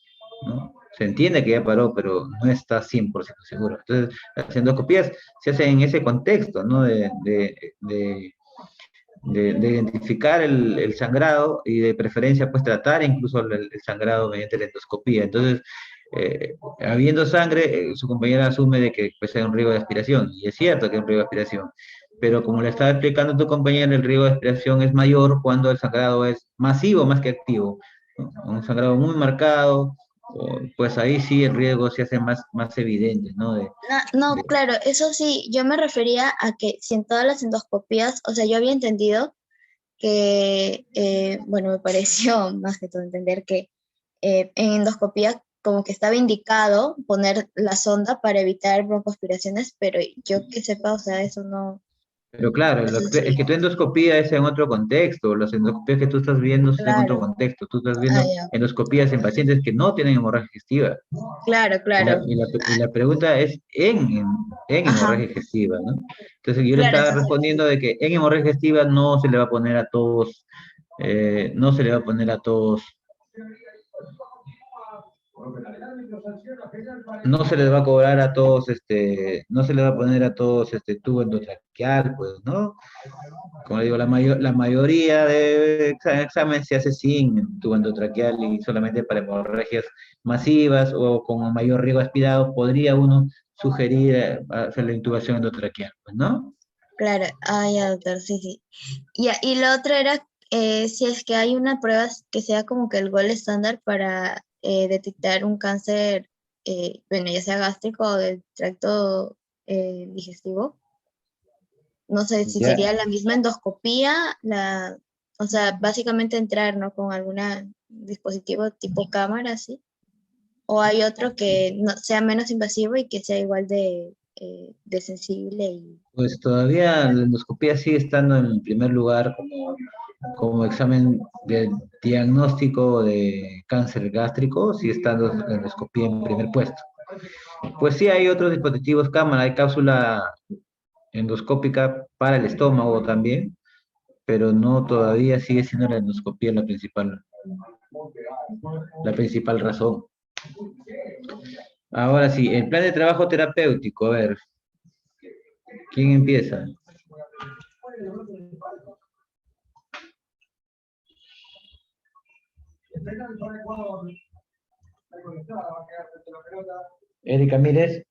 ¿no? Se entiende que ya paró, pero no está 100% seguro. Entonces, las endoscopías se hacen en ese contexto, ¿no? De identificar el sangrado y de preferencia pues tratar incluso el sangrado mediante la endoscopía. Entonces, habiendo sangre, su compañera asume de que pues hay un riesgo de aspiración, y es cierto que hay un riesgo de aspiración, pero como le estaba explicando tu compañera, el riesgo de aspiración es mayor cuando el sangrado es masivo más que activo, ¿no? Un sangrado muy marcado, pues ahí sí el riesgo se hace más evidente, ¿no? Claro, eso sí, yo me refería a que si en todas las endoscopías, o sea, yo había entendido que, bueno, me pareció más que todo entender que en endoscopía como que estaba indicado poner la sonda para evitar broncoaspiraciones, pero yo que sepa, o sea, eso no. Pero claro, es que tu endoscopía es en otro contexto, las endoscopías que tú estás viendo son en otro contexto, tú estás viendo Ya. endoscopías en pacientes que no tienen hemorragia digestiva. Claro. Y la pregunta es en hemorragia digestiva, ¿no? Entonces yo le estaba respondiendo de que en hemorragia digestiva no se le va a poner a todos, no se le va a poner a todos, no se les va a cobrar a todos, no se les va a poner a todos tubo endotraqueal, pues, ¿no? Como digo, la mayoría de examen se hace sin tubo endotraqueal y solamente para hemorragias masivas o con mayor riesgo aspirado podría uno sugerir hacer la intubación endotraqueal, pues, ¿no? Claro, ya, doctor, sí. Y lo otro era si es que hay una prueba que sea como que el gold estándar para detectar un cáncer, bueno, ya sea gástrico o del tracto digestivo. No sé si Ya. sería la misma endoscopía, o sea, básicamente entrar, ¿no? Con algún dispositivo tipo cámara, ¿sí? O hay otro que no, sea menos invasivo y que sea igual de sensible. Pues todavía la endoscopía sigue estando en el primer lugar como examen de diagnóstico de cáncer gástrico, sigue estando la endoscopía en primer puesto. Pues sí hay otros dispositivos cámara, hay cápsula endoscópica para el estómago también, pero no, todavía sigue siendo la endoscopía la principal razón. Ahora sí, el plan de trabajo terapéutico, a ver, ¿quién empieza? Erika Mírez.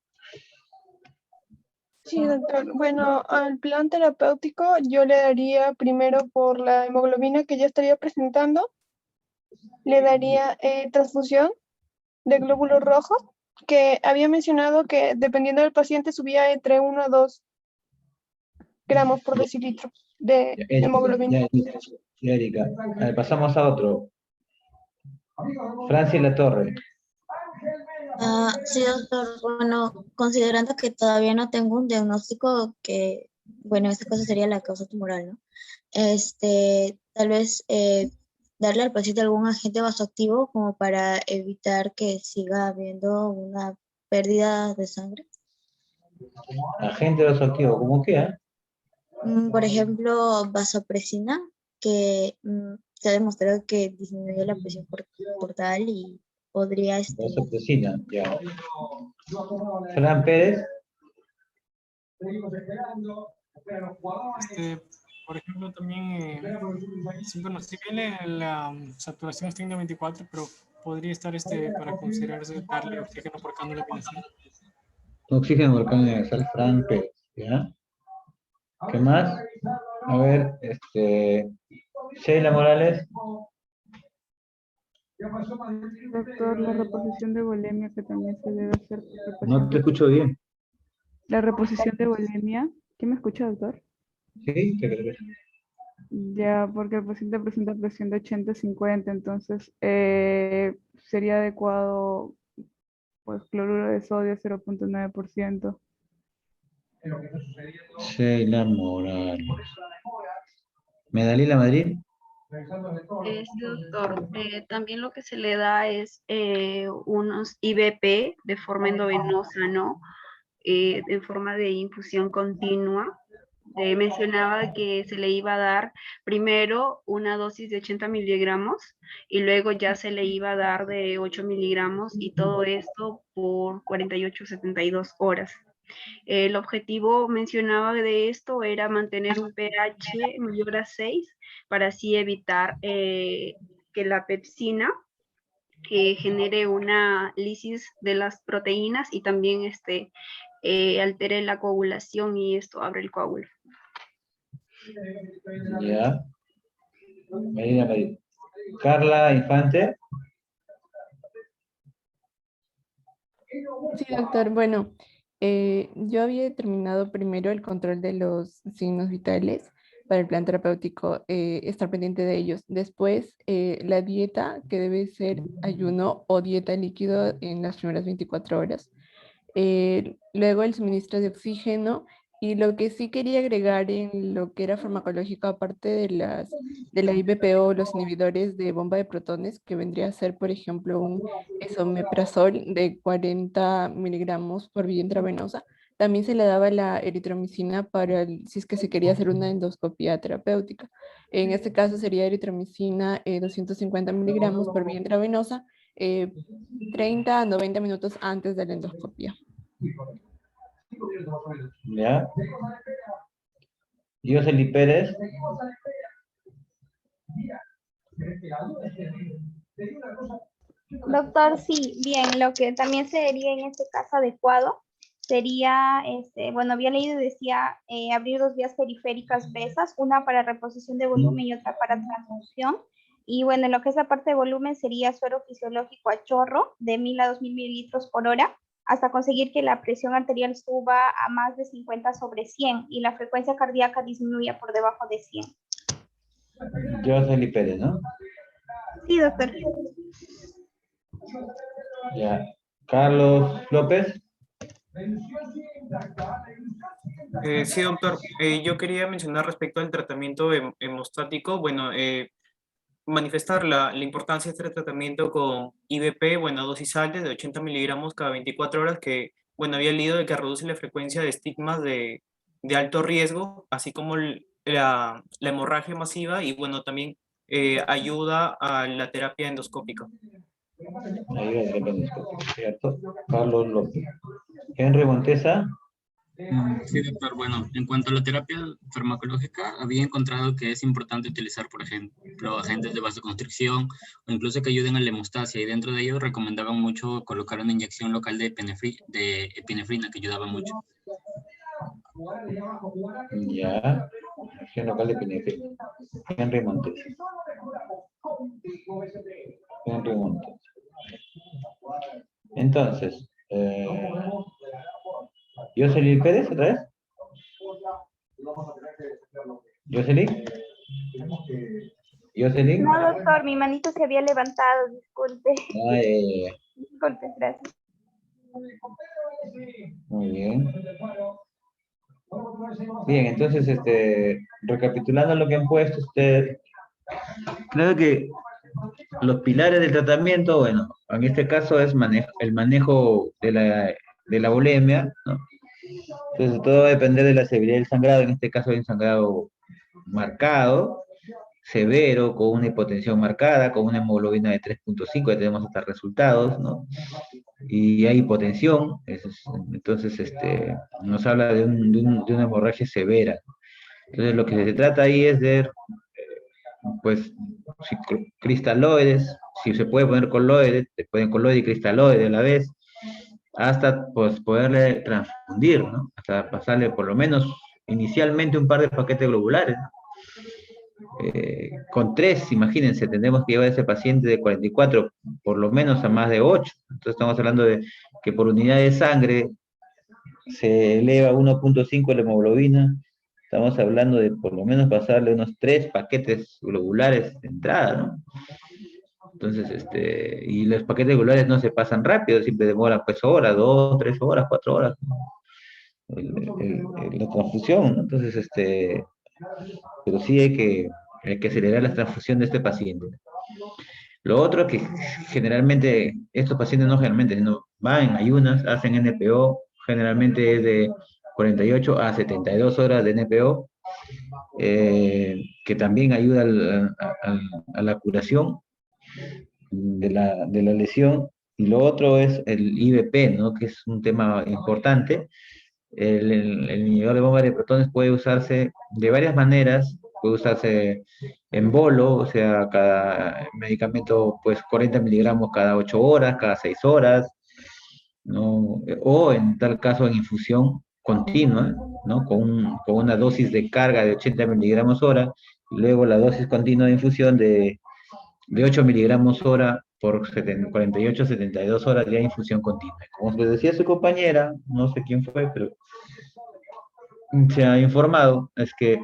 Sí, doctor. Bueno, al plan terapéutico yo le daría primero por la hemoglobina que ya estaría presentando, le daría transfusión de glóbulos rojos, que había mencionado que dependiendo del paciente subía entre 1 a 2 gramos por decilitro de hemoglobina. Ya, Erika. A ver, pasamos a otro. Francis Latorre. Sí, doctor. Bueno, considerando que todavía no tengo un diagnóstico que, bueno, en este caso sería la causa tumoral, ¿no? Tal vez darle al paciente algún agente vasoactivo como para evitar que siga habiendo una pérdida de sangre. Agente vasoactivo, ¿cómo qué? Por ejemplo, vasopresina, que se ha demostrado que disminuye la presión portal y podría... Vasopresina, ya. Fran Pérez. Por ejemplo, también, bueno, si bien la saturación está en 24, pero podría estar para considerarse darle oxígeno por cánula binasal. Oxígeno por cánula binasal, Fran Pérez, ¿ya? ¿Qué más? A ver, Sheila Morales. Doctor, la reposición de volemia que también se debe hacer. No te escucho bien. La reposición de volemia. ¿Quién me escucha, doctor? Sí, te creo. Ya, porque el paciente presenta presión de 80-50, entonces sería adecuado, pues, cloruro de sodio 0.9%. Sheila Morales. Medalila Madrid. Sí, doctor. También lo que se le da es unos IVP de forma endovenosa, ¿no? En forma de infusión continua. Mencionaba que se le iba a dar primero una dosis de 80 miligramos y luego ya se le iba a dar de 8 miligramos y todo esto por 48-72 horas. El objetivo, mencionaba de esto, era mantener un pH mayor a 6 para así evitar que la pepsina genere una lisis de las proteínas y también altere la coagulación y esto abre el coágulo. Ya. Medina Madrid. Carla Infante. Sí, doctor. Bueno, yo había determinado primero el control de los signos vitales para el plan terapéutico, estar pendiente de ellos. Después, la dieta, que debe ser ayuno o dieta líquido en las primeras 24 horas. Luego el suministro de oxígeno. Y lo que sí quería agregar en lo que era farmacológico, aparte de la IBPO, los inhibidores de bomba de protones, que vendría a ser, por ejemplo, un esomeprazol de 40 miligramos por vía intravenosa, también se le daba la eritromicina si es que se quería hacer una endoscopia terapéutica. En este caso sería eritromicina 250 miligramos por vía intravenosa, 30 a 90 minutos antes de la endoscopia. Ya. Yoseli Pérez. Doctor, sí, bien, lo que también sería en este caso adecuado sería, bueno, había leído y decía abrir 2 vías periféricas VESAs, una para reposición de volumen y otra para transfusión. Y bueno, en lo que es la parte de volumen sería suero fisiológico a chorro de 1000 a 2000 mililitros por hora, hasta conseguir que la presión arterial suba a más de 50/100 y la frecuencia cardíaca disminuya por debajo de 100. Yoseli Pérez, ¿no? Sí, doctor. Ya. Carlos López. Sí, doctor. Yo quería mencionar respecto al tratamiento hemostático, bueno, manifestar la importancia de este tratamiento con IVP, bueno, dosis altas de 80 miligramos cada 24 horas, que, bueno, había leído de que reduce la frecuencia de estigmas de alto riesgo, así como la hemorragia masiva y, bueno, también ayuda a la terapia endoscópica. Ayuda a la terapia endoscópica, ¿cierto? Carlos López. Henry Montesa. Sí, doctor. Bueno, en cuanto a la terapia farmacológica, había encontrado que es importante utilizar, por ejemplo, agentes de vasoconstricción o incluso que ayuden a la hemostasia, y dentro de ellos recomendaban mucho colocar una inyección local de epinefrina que ayudaba mucho. Ya, acción local de epinefrina. Henry Montes. Henry Montes. Entonces, ¿Jocelyn Pérez otra vez? ¿Jocelyn? ¿Jocelyn? No, doctor, mi manito se había levantado, disculpe. Disculpe, gracias. Muy bien. Bien, entonces, recapitulando lo que han puesto ustedes, creo que los pilares del tratamiento, bueno, en este caso es el manejo de la bulimia, ¿no? Entonces todo va a depender de la severidad del sangrado, en este caso hay un sangrado marcado, severo, con una hipotensión marcada, con una hemoglobina de 3.5, ya tenemos hasta resultados, ¿no? Y hay hipotensión, entonces nos habla de una hemorragia severa. Entonces lo que se trata ahí es de, pues, cristaloides, si se puede poner coloides, se pueden coloide y cristaloide a la vez, hasta pues poderle transfundir, ¿no? Hasta pasarle por lo menos inicialmente un par de paquetes globulares, ¿no? Con 3, imagínense, tendremos que llevar a ese paciente de 44 por lo menos a más de 8. Entonces estamos hablando de que por unidad de sangre se eleva 1.5 la hemoglobina. Estamos hablando de por lo menos pasarle unos 3 paquetes globulares de entrada, ¿no? Entonces, y los paquetes globulares no se pasan rápido, siempre demoran pues horas, 2, 3 horas, 4 horas, la transfusión, ¿no? Entonces, pero sí hay que acelerar la transfusión de este paciente. Lo otro que generalmente, estos pacientes no generalmente, sino van en ayunas, hacen NPO, generalmente es de 48 a 72 horas de NPO, que también ayuda a la curación de la lesión. Y lo otro es el IVP, ¿no? Que es un tema importante. El inhibidor de bomba de protones puede usarse de varias maneras, puede usarse en bolo, o sea, cada medicamento, pues 40 miligramos cada 8 horas, cada 6 horas, ¿no? O en tal caso en infusión continua, ¿no? Con una dosis de carga de 80 miligramos hora, y luego la dosis continua de infusión de 8 miligramos hora por 48, 72 horas de infusión continua. Como les decía su compañera, no sé quién fue, pero se ha informado, es que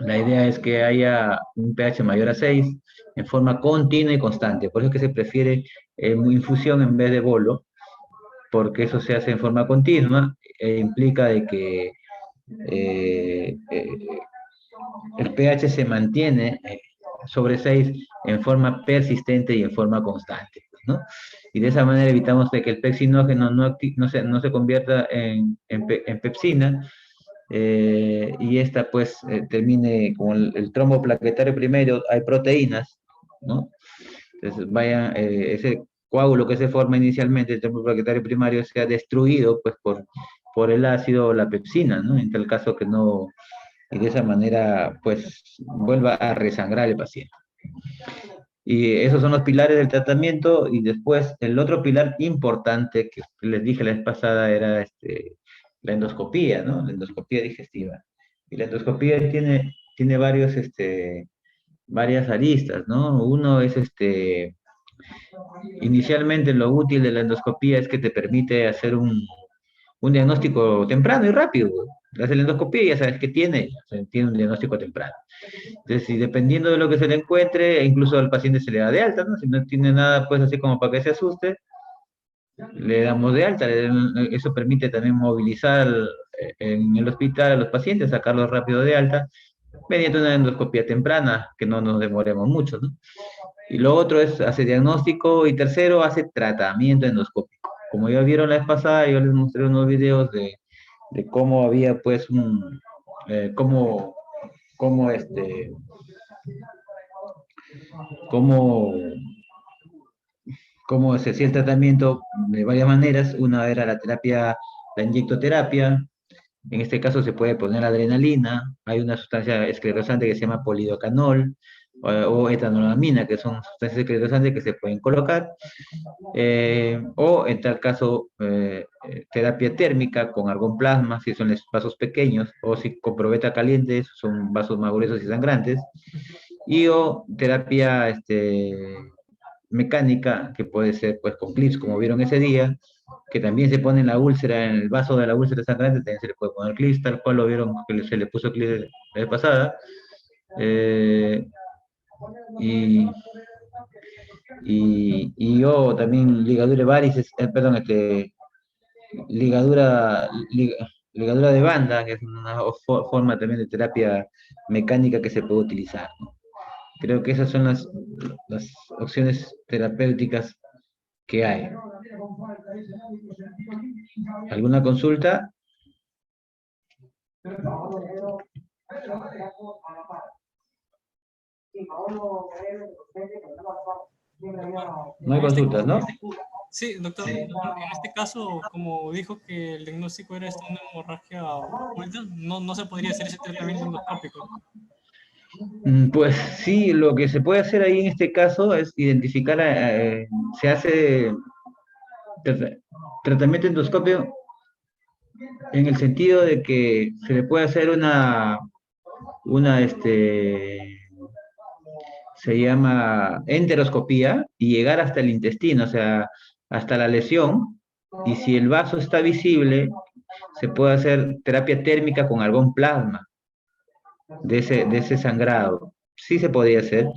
la idea es que haya un pH mayor a 6 en forma continua y constante. Por eso es que se prefiere infusión en vez de bolo, porque eso se hace en forma continua e implica de que el pH se mantiene sobre 6 en forma persistente y en forma constante, ¿no? Y de esa manera evitamos de que el pepsinógeno no se convierta en pepsina, y esta pues termine con el trombo plaquetario primero. Hay proteínas, ¿no? Entonces ese coágulo que se forma inicialmente, el trombo plaquetario primario, sea destruido pues por el ácido o la pepsina, ¿no? En tal caso que no, y de esa manera pues vuelva a resangrar el paciente. Y esos son los pilares del tratamiento. Y después el otro pilar importante que les dije la vez pasada era la endoscopía, ¿no? La endoscopía digestiva. Y la endoscopía tiene varias aristas, ¿no? Uno es inicialmente lo útil de la endoscopía es que te permite hacer un diagnóstico temprano y rápido. Haces la endoscopía y ya sabes qué tiene, tiene un diagnóstico temprano. Entonces, y dependiendo de lo que se le encuentre, incluso al paciente se le da de alta, ¿no? Si no tiene nada, pues así como para que se asuste, le damos de alta. Eso permite también movilizar en el hospital a los pacientes, sacarlos rápido de alta, mediante una endoscopía temprana, que no nos demoremos mucho, ¿no? Y lo otro es, hace diagnóstico, y tercero, hace tratamiento endoscópico. Como ya vieron la vez pasada, yo les mostré unos videos de cómo había, pues, cómo se hacía el tratamiento de varias maneras. Una era la terapia la inyectoterapia. En este caso se puede poner adrenalina, hay una sustancia esclerosante que se llama polidocanol o etanolamina, que son sustancias esclerosantes que se pueden colocar, o en tal caso terapia térmica con argonplasma, si son vasos pequeños, o si con probeta caliente, son vasos más gruesos y sangrantes, y o terapia mecánica, que puede ser pues con clips, como vieron ese día, que también se pone en la úlcera, en el vaso de la úlcera sangrante, también se le puede poner clips, tal cual lo vieron que se le puso clips la vez pasada. O también ligadura de varices, perdón, ligadura de banda, que es una forma también de terapia mecánica que se puede utilizar, ¿no? Creo que esas son las opciones terapéuticas que hay. ¿Alguna consulta? No hay consultas, ¿no? Sí, doctor. En este caso, como dijo que el diagnóstico era una hemorragia oculta, no se podría hacer ese tratamiento endoscópico. Pues sí, lo que se puede hacer ahí en este caso es identificar, se hace tratamiento endoscópico en el sentido de que se le puede hacer se llama enteroscopía y llegar hasta el intestino, o sea, hasta la lesión, y si el vaso está visible, se puede hacer terapia térmica con algún plasma de ese sangrado. Sí se podría hacer.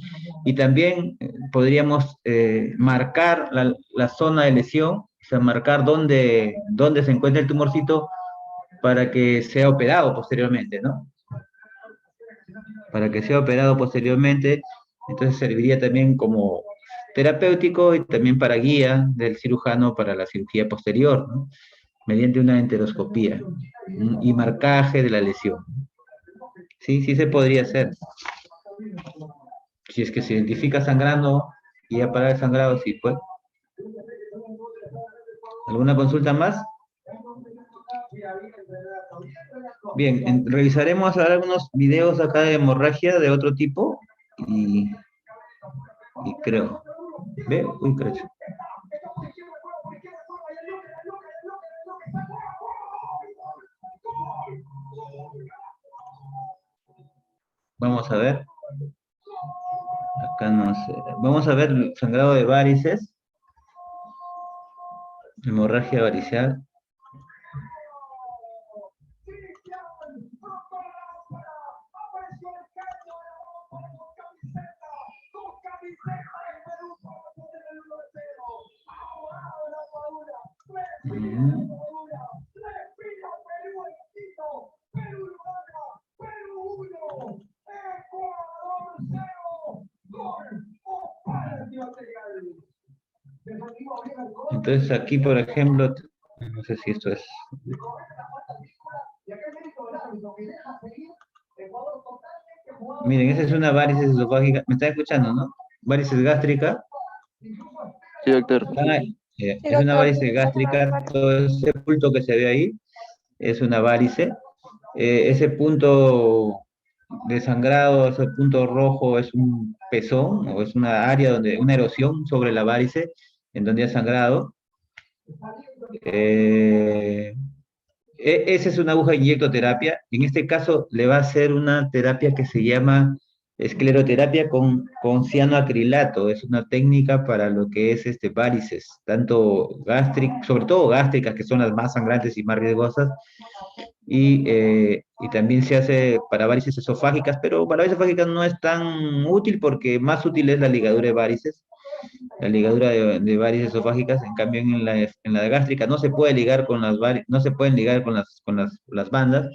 Y también podríamos marcar la zona de lesión, o sea, marcar dónde se encuentra el tumorcito para que sea operado posteriormente, ¿no? Para que sea operado posteriormente, entonces serviría también como terapéutico y también para guía del cirujano para la cirugía posterior, ¿no? Mediante una enteroscopía y marcaje de la lesión. Sí, sí se podría hacer. Si es que se identifica sangrando y ya para el sangrado, sí, pues. ¿Alguna consulta más? Bien, revisaremos ahora algunos videos acá de hemorragia de otro tipo y creo. ¿Ve? Uy, creo. Vamos a ver. Acá no sé. Vamos a ver el sangrado de varices. Hemorragia varicial. Entonces aquí, por ejemplo, no sé si esto es... Miren, esa es una varices esofágica. ¿Me están escuchando, no? Varices gástrica. Sí, doctor. Es una varice gástrica. Todo ese punto que se ve ahí es una varice. Ese punto de sangrado, ese punto rojo es un pezón o es una área donde una erosión sobre la varice en donde ha sangrado. Esa es una aguja de inyectoterapia. En este caso le va a hacer una terapia que se llama escleroterapia con cianoacrilato. Es una técnica para lo que es varices, tanto gástricas, sobre todo gástricas, que son las más sangrantes y más riesgosas, y también se hace para varices esofágicas, pero para varices esofágicas no es tan útil porque más útil es la ligadura de varices, la ligadura de varices esofágicas. En cambio en la gástrica no se puede ligar con no se pueden ligar con las bandas,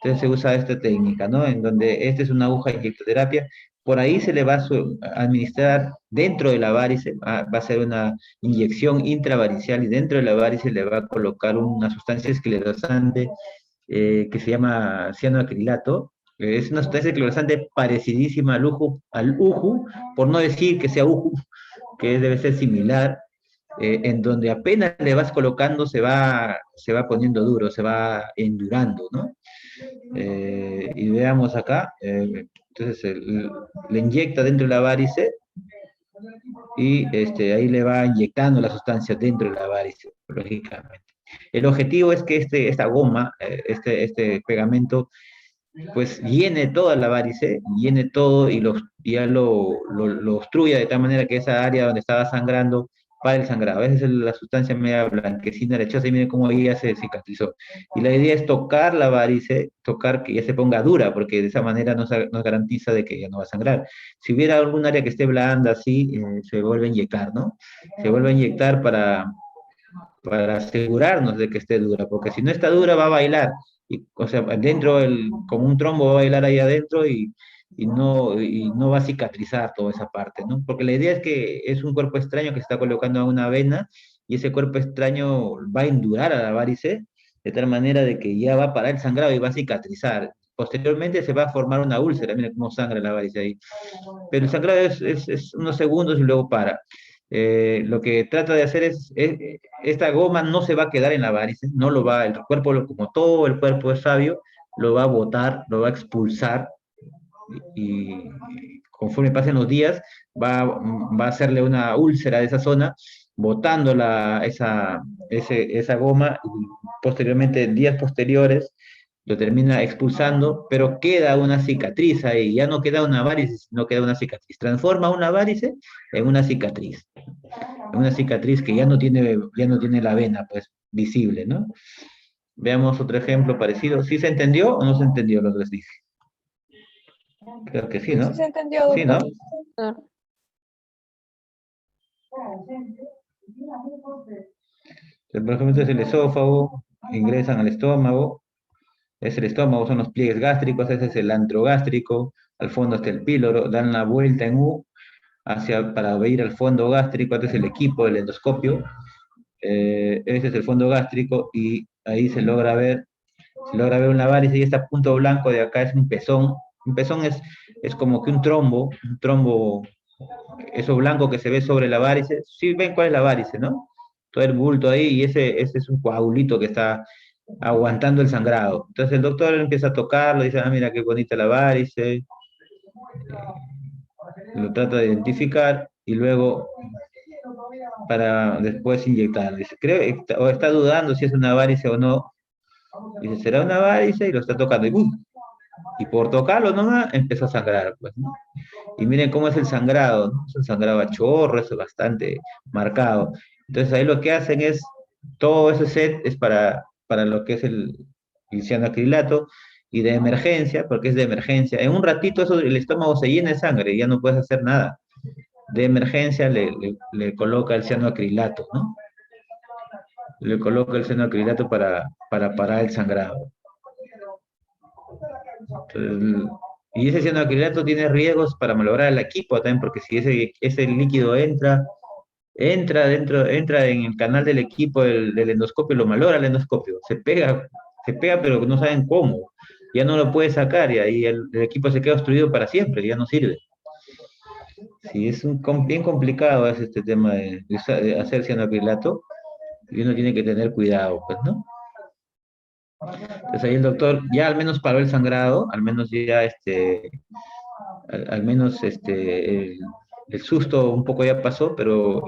entonces se usa esta técnica, ¿no? En donde esta es una aguja de inyectoterapia, por ahí se le va a administrar dentro de la varice, va a ser una inyección intravaricial y dentro de la varice le va a colocar una sustancia esclerosante que se llama cianoacrilato. Es una sustancia esclerosante parecidísima al UJU, por no decir que sea UJU, que debe ser similar, en donde apenas le vas colocando se va poniendo duro, se va endurando, ¿no? Y veamos acá, entonces le inyecta dentro de la varice y ahí le va inyectando la sustancia dentro de la varice, lógicamente. El objetivo es que esta goma, este pegamento, pues llene toda la varice, llene todo y ya lo obstruya de tal manera que esa área donde estaba sangrando para el sangrado. Esa es la sustancia media blanquecina lechosa y miren cómo ahí ya se cicatrizó. Y la idea es tocar la varice, tocar que ya se ponga dura, porque de esa manera nos garantiza de que ya no va a sangrar. Si hubiera algún área que esté blanda así, se vuelve a inyectar, ¿no? Se vuelve a inyectar para asegurarnos de que esté dura, porque si no está dura va a bailar, o sea, dentro como un trombo va a bailar ahí adentro y no va a cicatrizar toda esa parte, ¿no? Porque la idea es que es un cuerpo extraño que se está colocando a una vena y ese cuerpo extraño va a endurar a la varice de tal manera de que ya va a parar el sangrado y va a cicatrizar. Posteriormente se va a formar una úlcera, mira cómo sangra la varice ahí. Pero el sangrado es unos segundos y luego para. Lo que trata de hacer esta goma no se va a quedar en la varice, no lo va, el cuerpo, como todo el cuerpo es sabio, lo va a botar, lo va a expulsar y conforme pasen los días va a hacerle una úlcera de esa zona, botando esa goma y posteriormente, días posteriores, lo termina expulsando, pero queda una cicatriz ahí, ya no queda una varice, sino queda una cicatriz. Transforma una varice en una cicatriz que ya no tiene la vena, pues, visible, ¿no? Veamos otro ejemplo parecido. ¿Sí se entendió o no se entendió lo que les dije? Creo que sí, ¿no? Sí se entendió, Sí, ¿no? doctor. Por ejemplo, es el esófago, ingresan al estómago, es el estómago, son los pliegues gástricos, ese es el antrogástrico, al fondo está el píloro, dan la vuelta en U para ir al fondo gástrico, este es el equipo del endoscopio, ese es el fondo gástrico y ahí se logra ver una varice y este punto blanco de acá es un pezón. Un pezón es como que un trombo, eso blanco que se ve sobre la varice. Sí ven cuál es la varice, ¿no? Todo el bulto ahí y ese es un coagulito que está aguantando el sangrado. Entonces el doctor empieza a tocarlo, dice, ah, mira qué bonita la varice, lo trata de identificar y luego para después inyectar. Dice, creo, o está dudando si es una varice o no. Dice, será una varice y lo está tocando y ¡bum! Y por tocarlo nomás empezó a sangrar, pues, ¿no? Y miren cómo es el sangrado, ¿no? Es un sangrado a chorro, es bastante marcado. Entonces ahí lo que hacen es, todo ese set es para lo que es el cianoacrilato y de emergencia, porque es de emergencia. En un ratito el estómago se llena de sangre y ya no puedes hacer nada. De emergencia le coloca el cianoacrilato, ¿no? Le coloca el cianoacrilato para parar el sangrado. Entonces, y ese cianoacrilato tiene riesgos para malograr el equipo también, porque si ese líquido entra en el canal del equipo del endoscopio, lo malogra el endoscopio, se pega, pero no saben cómo, ya no lo puede sacar y ahí el equipo se queda obstruido para siempre, ya no sirve. Sí, es bien complicado este tema de hacer cianoacrilato y uno tiene que tener cuidado, pues, ¿no? Entonces ahí el doctor ya al menos paró el sangrado, al menos ya al menos el susto un poco ya pasó, pero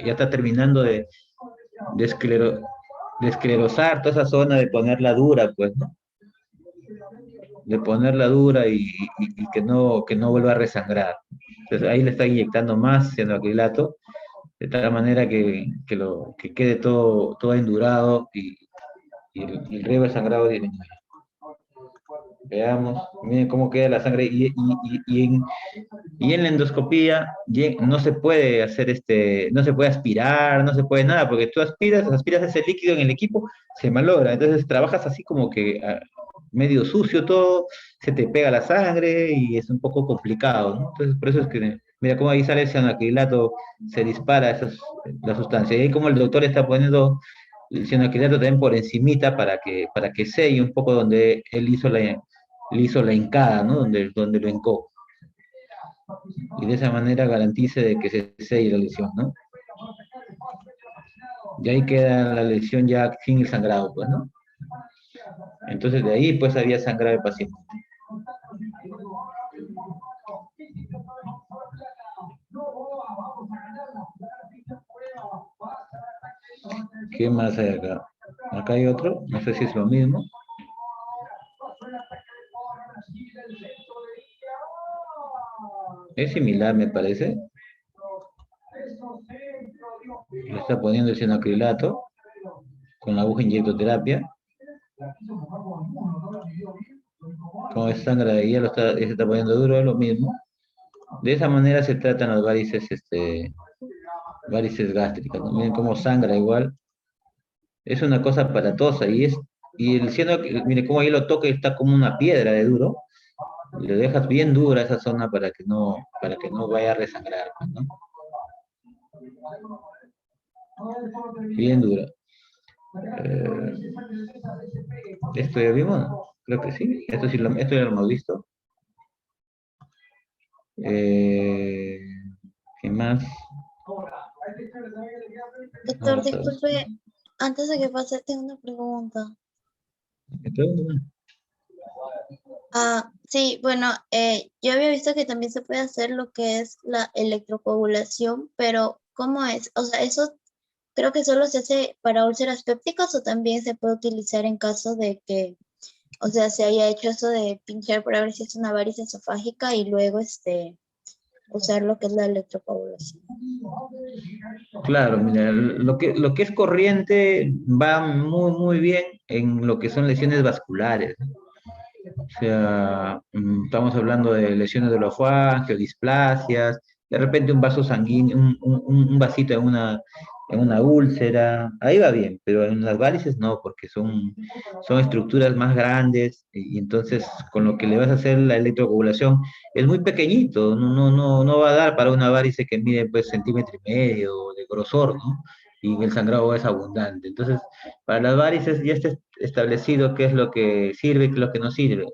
ya está terminando de esclerosar toda esa zona, de ponerla dura, pues, ¿no? De ponerla dura y que no vuelva a resangrar. Entonces ahí le está inyectando más cianoacrilato, de tal manera que quede todo endurado y el riesgo de sangrado disminuye. Veamos, miren cómo queda la sangre y en la endoscopía no se puede hacer no se puede aspirar, no se puede nada, porque tú aspiras ese líquido en el equipo, se malogra, entonces trabajas así como que medio sucio todo, se te pega la sangre y es un poco complicado, ¿no? Entonces por eso es que, mira cómo ahí sale el cianoacrilato, se dispara la sustancia, y ahí como el doctor está poniendo el cianoacrilato también por encimita para que selle un poco donde él hizo la hincada, ¿no? Donde lo hincó. Y de esa manera garantice de que se selle la lesión, ¿no? Y ahí queda la lesión ya sin el sangrado, pues, ¿no? Entonces de ahí pues había sangrado el paciente. ¿Qué más hay acá? Acá hay otro, no sé si es lo mismo. Es similar, me parece. Le está poniendo el cianoacrilato con la aguja inyectoterapia. Como es sangre de hielo, se está poniendo duro, es lo mismo. De esa manera se tratan las varices, varices gástricas, ¿no? Miren cómo sangra igual. Es una cosa aparatosa y el cieno, mire cómo ahí lo toca y está como una piedra de duro. Le dejas bien dura esa zona para que no vaya a resangrar, ¿no? Bien dura. ¿Esto ya vimos? Creo que sí. Esto ya lo hemos visto. ¿Qué más? Doctor, disculpe, antes de que pase, tengo una pregunta. Sí, bueno, yo había visto que también se puede hacer lo que es la electrocoagulación, pero ¿cómo es? O sea, eso creo que solo se hace para úlceras pépticas o también se puede utilizar en caso de que, o sea, se haya hecho eso de pinchar para ver si es una varices esofágica y luego usar lo que es la electrocoagulación. Claro, mira, lo que es corriente va muy bien en lo que son lesiones vasculares, ¿no? O sea, estamos hablando de lesiones de los displasias, de repente un vaso sanguíneo, un vasito en una úlcera, ahí va bien, pero en las varices no, porque son estructuras más grandes y entonces con lo que le vas a hacer la electrocoagulación es muy pequeñito, no va a dar para una varice que mide pues centímetro y medio de grosor, ¿no? Y el sangrado es abundante. Entonces, para las varices ya está establecido qué es lo que sirve y qué es lo que no sirve.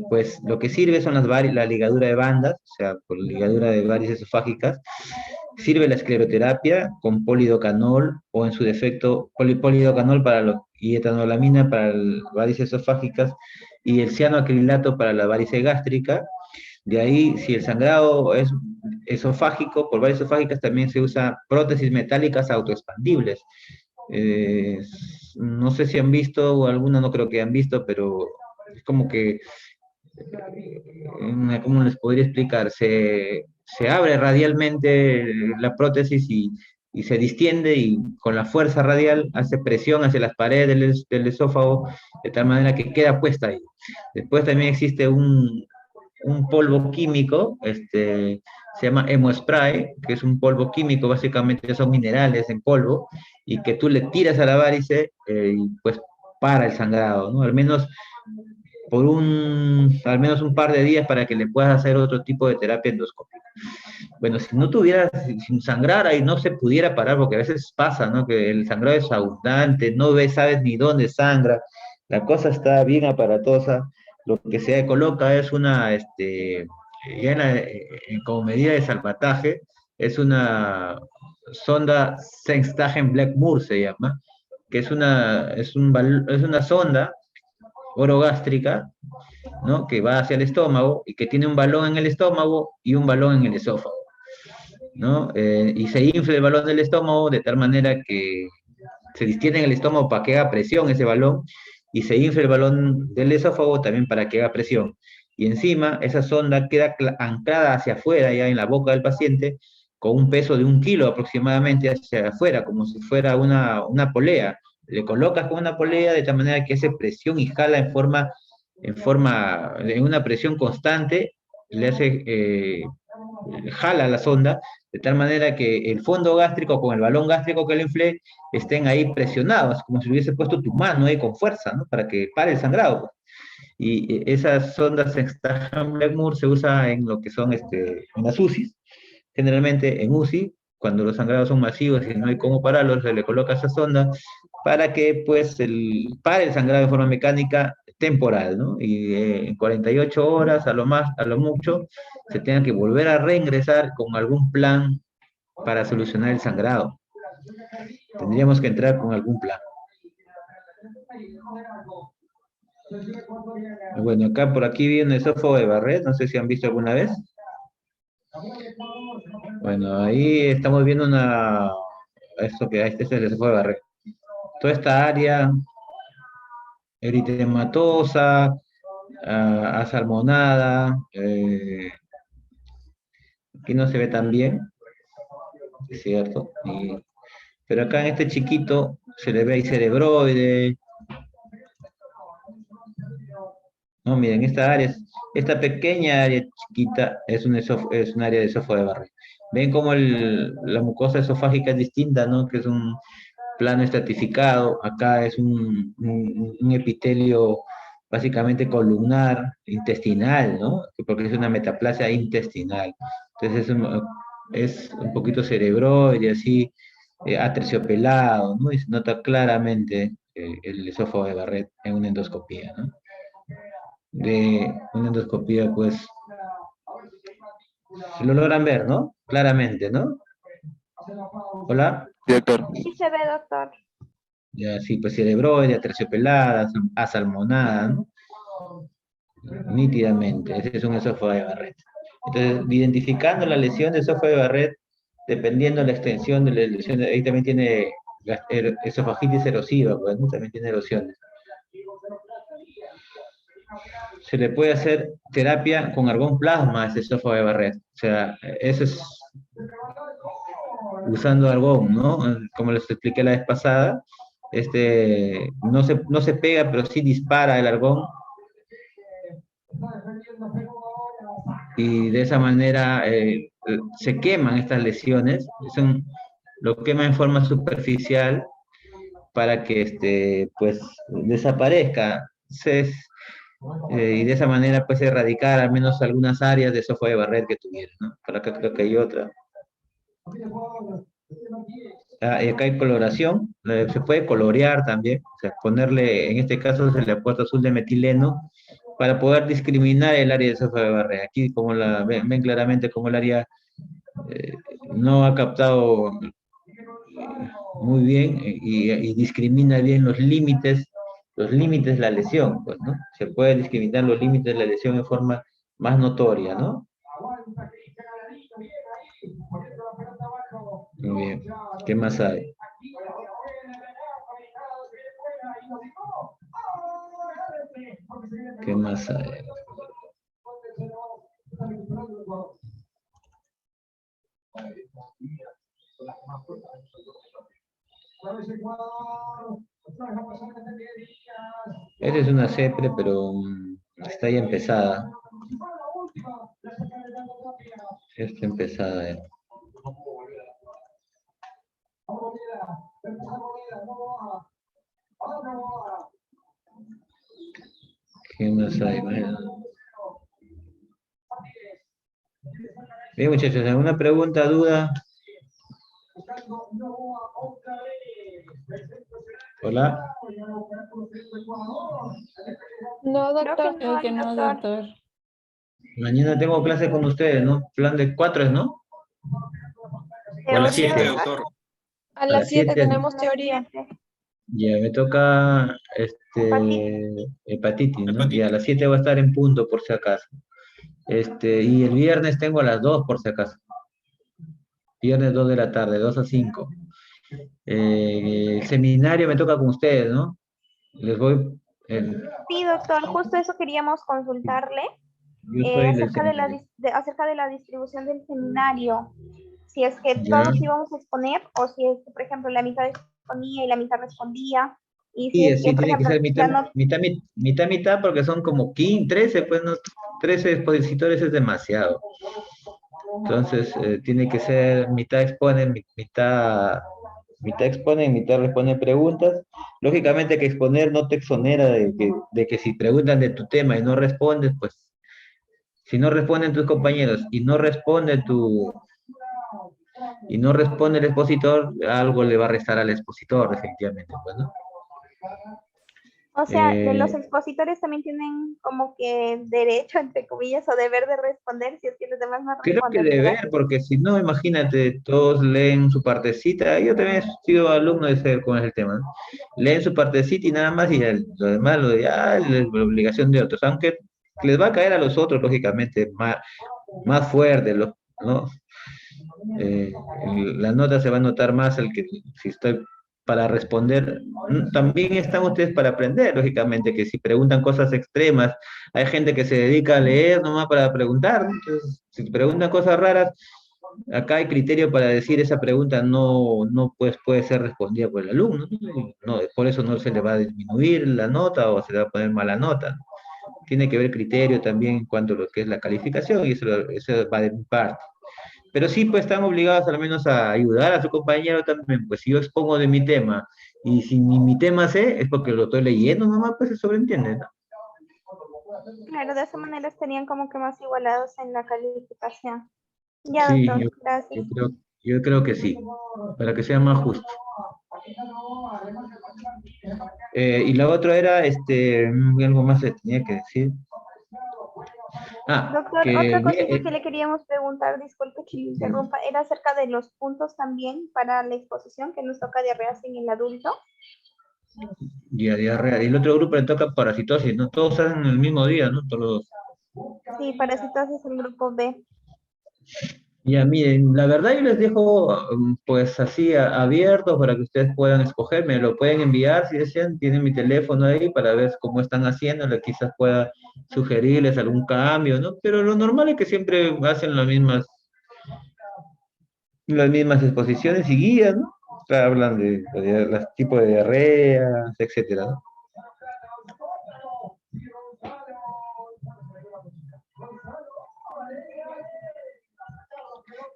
Pues lo que sirve son la ligadura de bandas, o sea, por ligadura de varices esofágicas. Sirve la escleroterapia con polidocanol o en su defecto polidocanol y etanolamina para las varices esofágicas y el cianoacrilato para la varice gástrica. De ahí, si el sangrado es esofágico, por varices esofágicas también se usa prótesis metálicas autoexpandibles. No sé si han visto, o alguna no creo que han visto, pero es como que, ¿cómo les podría explicar? Se abre radialmente la prótesis y se distiende y con la fuerza radial hace presión hacia las paredes del esófago de tal manera que queda puesta ahí. Después también existe un polvo químico, se llama hemospray, que es un polvo químico, básicamente son minerales en polvo, y que tú le tiras a la varice y pues para el sangrado, ¿no? Al menos al menos un par de días para que le puedas hacer otro tipo de terapia endoscópica. Bueno, si no tuvieras, sin sangrar ahí no se pudiera parar, porque a veces pasa, ¿no? Que el sangrado es abundante, no ves, sabes ni dónde sangra, la cosa está bien aparatosa, lo que se coloca es como medida de salvataje, es una sonda Sengstagen-Blackmore se llama, que es una sonda orogástrica, ¿no? Que va hacia el estómago y que tiene un balón en el estómago y un balón en el esófago, ¿no? Y se infla el balón del estómago de tal manera que se distiende en el estómago para que haga presión ese balón y se infla el balón del esófago también para que haga presión. Y encima esa sonda queda anclada hacia afuera, ya en la boca del paciente, con un peso de 1 kilo aproximadamente hacia afuera, como si fuera una polea. Le colocas con una polea de tal manera que hace presión y jala en una presión constante, jala la sonda, de tal manera que el fondo gástrico con el balón gástrico que le inflé estén ahí presionados, como si hubiese puesto tu mano ahí con fuerza, ¿no? Para que pare el sangrado, pues. Y esas sondas Sengstagen-Blackmore se usa en lo que son en las UCIs, generalmente en UCI, cuando los sangrados son masivos y no hay cómo pararlos, se le coloca esa sonda para que pues pare el sangrado de forma mecánica temporal, ¿no? Y en 48 horas a lo mucho, se tenga que volver a reingresar con algún plan para solucionar el sangrado. Tendríamos que entrar con algún plan. Bueno, acá por aquí viene el esófago de Barrett, no sé si han visto alguna vez. Bueno, ahí estamos viendo este es el esófago de Barrett. Toda esta área eritematosa, asalmonada, aquí no se ve tan bien, es cierto, pero acá en este chiquito se le ve ahí cerebroide. No, miren, esta pequeña área chiquita es un área de esófago de Barrett. Ven cómo la mucosa esofágica es distinta, ¿no? Que es un plano estratificado. Acá es un epitelio básicamente columnar, intestinal, ¿no? Porque es una metaplasia intestinal. Entonces es un poquito cerebroide, así, aterciopelado, ¿no? Y se nota claramente el esófago de Barrett en una endoscopía, ¿no? De una endoscopía, pues, si lo logran ver, ¿no? Claramente, ¿no? Hola. Sí, doctor. Sí se ve, doctor. Ya, sí, pues cerebroide, aterciopelada, asalmonada, ¿no? Nítidamente, ese es un esófago de Barrett. Entonces, identificando la lesión de esófago de Barrett, dependiendo de la extensión de la lesión, ahí también tiene esofagitis erosiva, pues, ¿no? También tiene erosiones. Se le puede hacer terapia con argón plasma a ese esófago de Barrett. O sea, eso es usando argón, ¿no? Como les expliqué la vez pasada, no se pega, pero sí dispara el argón. Y de esa manera se queman estas lesiones, lo quema en forma superficial para que pues desaparezca. Y de esa manera pues erradicar al menos algunas áreas de esófago de Barrett que tuvieron, ¿no? Por acá creo que hay otra. Y acá hay coloración, se puede colorear también, o sea, ponerle, en este caso se le ha puesto azul de metileno para poder discriminar el área de esófago de Barrett. Aquí como ven claramente como el área no ha captado muy bien y discrimina bien los límites de la lesión, pues, ¿no? Se puede discriminar los límites de la lesión en forma más notoria, ¿no? Muy bien. ¿Qué más hay? ¿Qué más hay? Esta es una CEPRE, pero está ya empezada. Está empezada. ¿Qué más hay? Bueno. Bien, muchachos, ¿alguna pregunta, duda? Hola. No, doctor. Creo que no, doctor. Mañana tengo clase con ustedes, ¿no? Plan de 4, ¿no? O a las 7. Doctor. A las 7 tenemos teoría. Ya, me toca hepatitis, ¿no? Y a las 7 voy a estar en punto, por si acaso. Y el viernes tengo a las 2, por si acaso. Viernes 2 de la tarde, 2 a 5. El seminario me toca con ustedes, ¿no? Les voy... Sí, doctor, justo eso queríamos consultarle. Yo soy del Acerca de la distribución del seminario. Si es que todos íbamos a exponer o si es que, por ejemplo, la mitad exponía y la mitad respondía. Y si es que, por tiene que ejemplo, ser mitad, porque son como 15, 13, pues no, 13 expositores es demasiado. Entonces, tiene que ser mitad exponen, mitad exponen, mitad responden preguntas. Lógicamente que exponer no te exonera de que si preguntan de tu tema y no respondes, pues, si no responden tus compañeros y no responde el expositor, algo le va a restar al expositor, efectivamente, pues, ¿no? O sea, de los Eh, expositores también tienen como que derecho, entre comillas, o deber de responder si es que los demás no Creo que responden, ¿verdad? deber, porque si no, imagínate, todos leen su partecita. Yo también he sido alumno de ese, con ese tema, ¿no? Leen su partecita y nada más, y lo demás lo de ya es la obligación de otros, aunque les va a caer a los otros, lógicamente, más fuerte, ¿no? La nota se va a notar más el que si estoy para responder. También están ustedes para aprender, lógicamente, que si preguntan cosas extremas, hay gente que se dedica a leer nomás para preguntar, ¿no? Entonces, si preguntan cosas raras, acá hay criterio para decir esa pregunta no pues, puede ser respondida por el alumno, ¿no? Por eso no se le va a disminuir la nota o se le va a poner mala nota, ¿no? Tiene que haber criterio también en cuanto a lo que es la calificación y eso va de mi parte. Pero sí, pues están obligados al menos a ayudar a su compañero también, pues si yo expongo de mi tema y si ni mi tema sé, es porque lo estoy leyendo nomás, pues se sobreentiende, ¿no? Claro, de esa manera estarían como que más igualados en la calificación. Ya, Sí, doctor, gracias. yo creo que sí, para que sea más justo. Y la otra era, algo más le tenía que decir. Doctor, otra cosita que le queríamos preguntar, disculpe que le interrumpa, era acerca de los puntos también para la exposición que nos toca diarreas en el adulto. Diarrea. Y el otro grupo le toca parasitosis, ¿no? Todos salen el mismo día, ¿no? Todos. Sí, parasitosis el grupo B. Ya, miren, la verdad yo les dejo pues así abiertos para que ustedes puedan escoger, me lo pueden enviar si desean, tienen mi teléfono ahí para ver cómo están haciéndolo, quizás pueda sugerirles algún cambio, ¿no? Pero lo normal es que siempre hacen las mismas exposiciones y guías, ¿no? Hablan de los tipos de diarreas, etcétera, ¿no?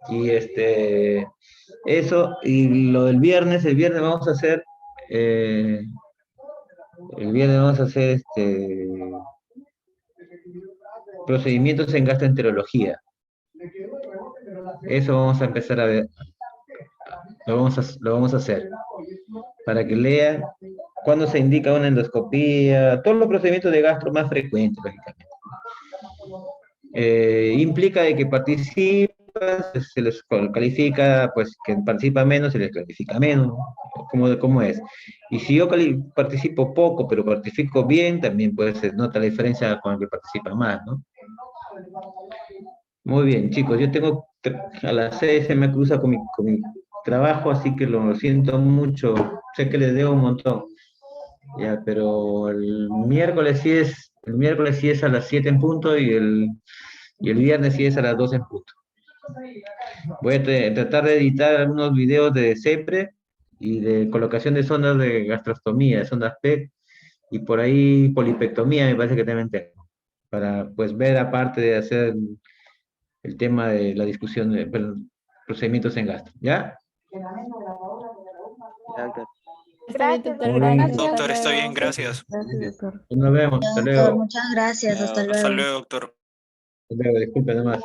Y eso, y lo del viernes, eh, el viernes vamos a hacer procedimientos en gastroenterología. Eso vamos a empezar a ver, lo vamos a hacer, para que lean cuándo se indica una endoscopía, todos los procedimientos de gastro más frecuentes, lógicamente. Implica de que participan, se les califica, pues que participa menos, se les califica menos, ¿no? ¿Cómo es? Y si yo participo poco, pero participo bien, también pues se nota la diferencia con el que participa más, ¿no? Muy bien, chicos, yo tengo a las 6 se me cruza con mi trabajo, así que lo siento mucho, sé que les debo un montón, ya, pero el miércoles sí es a las 7 en punto y el viernes sí es a las 2 en punto. Voy a tratar de editar algunos videos de CEPRE y de colocación de sondas de gastrostomía, de sondas PET, y por ahí polipectomía me parece que también tengo, para pues ver aparte de hacer el tema de la discusión de procedimientos en gastro, ¿ya? Gracias, doctor, Muy bien. gracias. Hasta Doctor, está bien, luego. gracias. Gracias, doctor. Nos vemos, hasta Doctor, luego. muchas gracias. Hasta Hasta luego. luego, doctor. Hasta luego, disculpe nomás.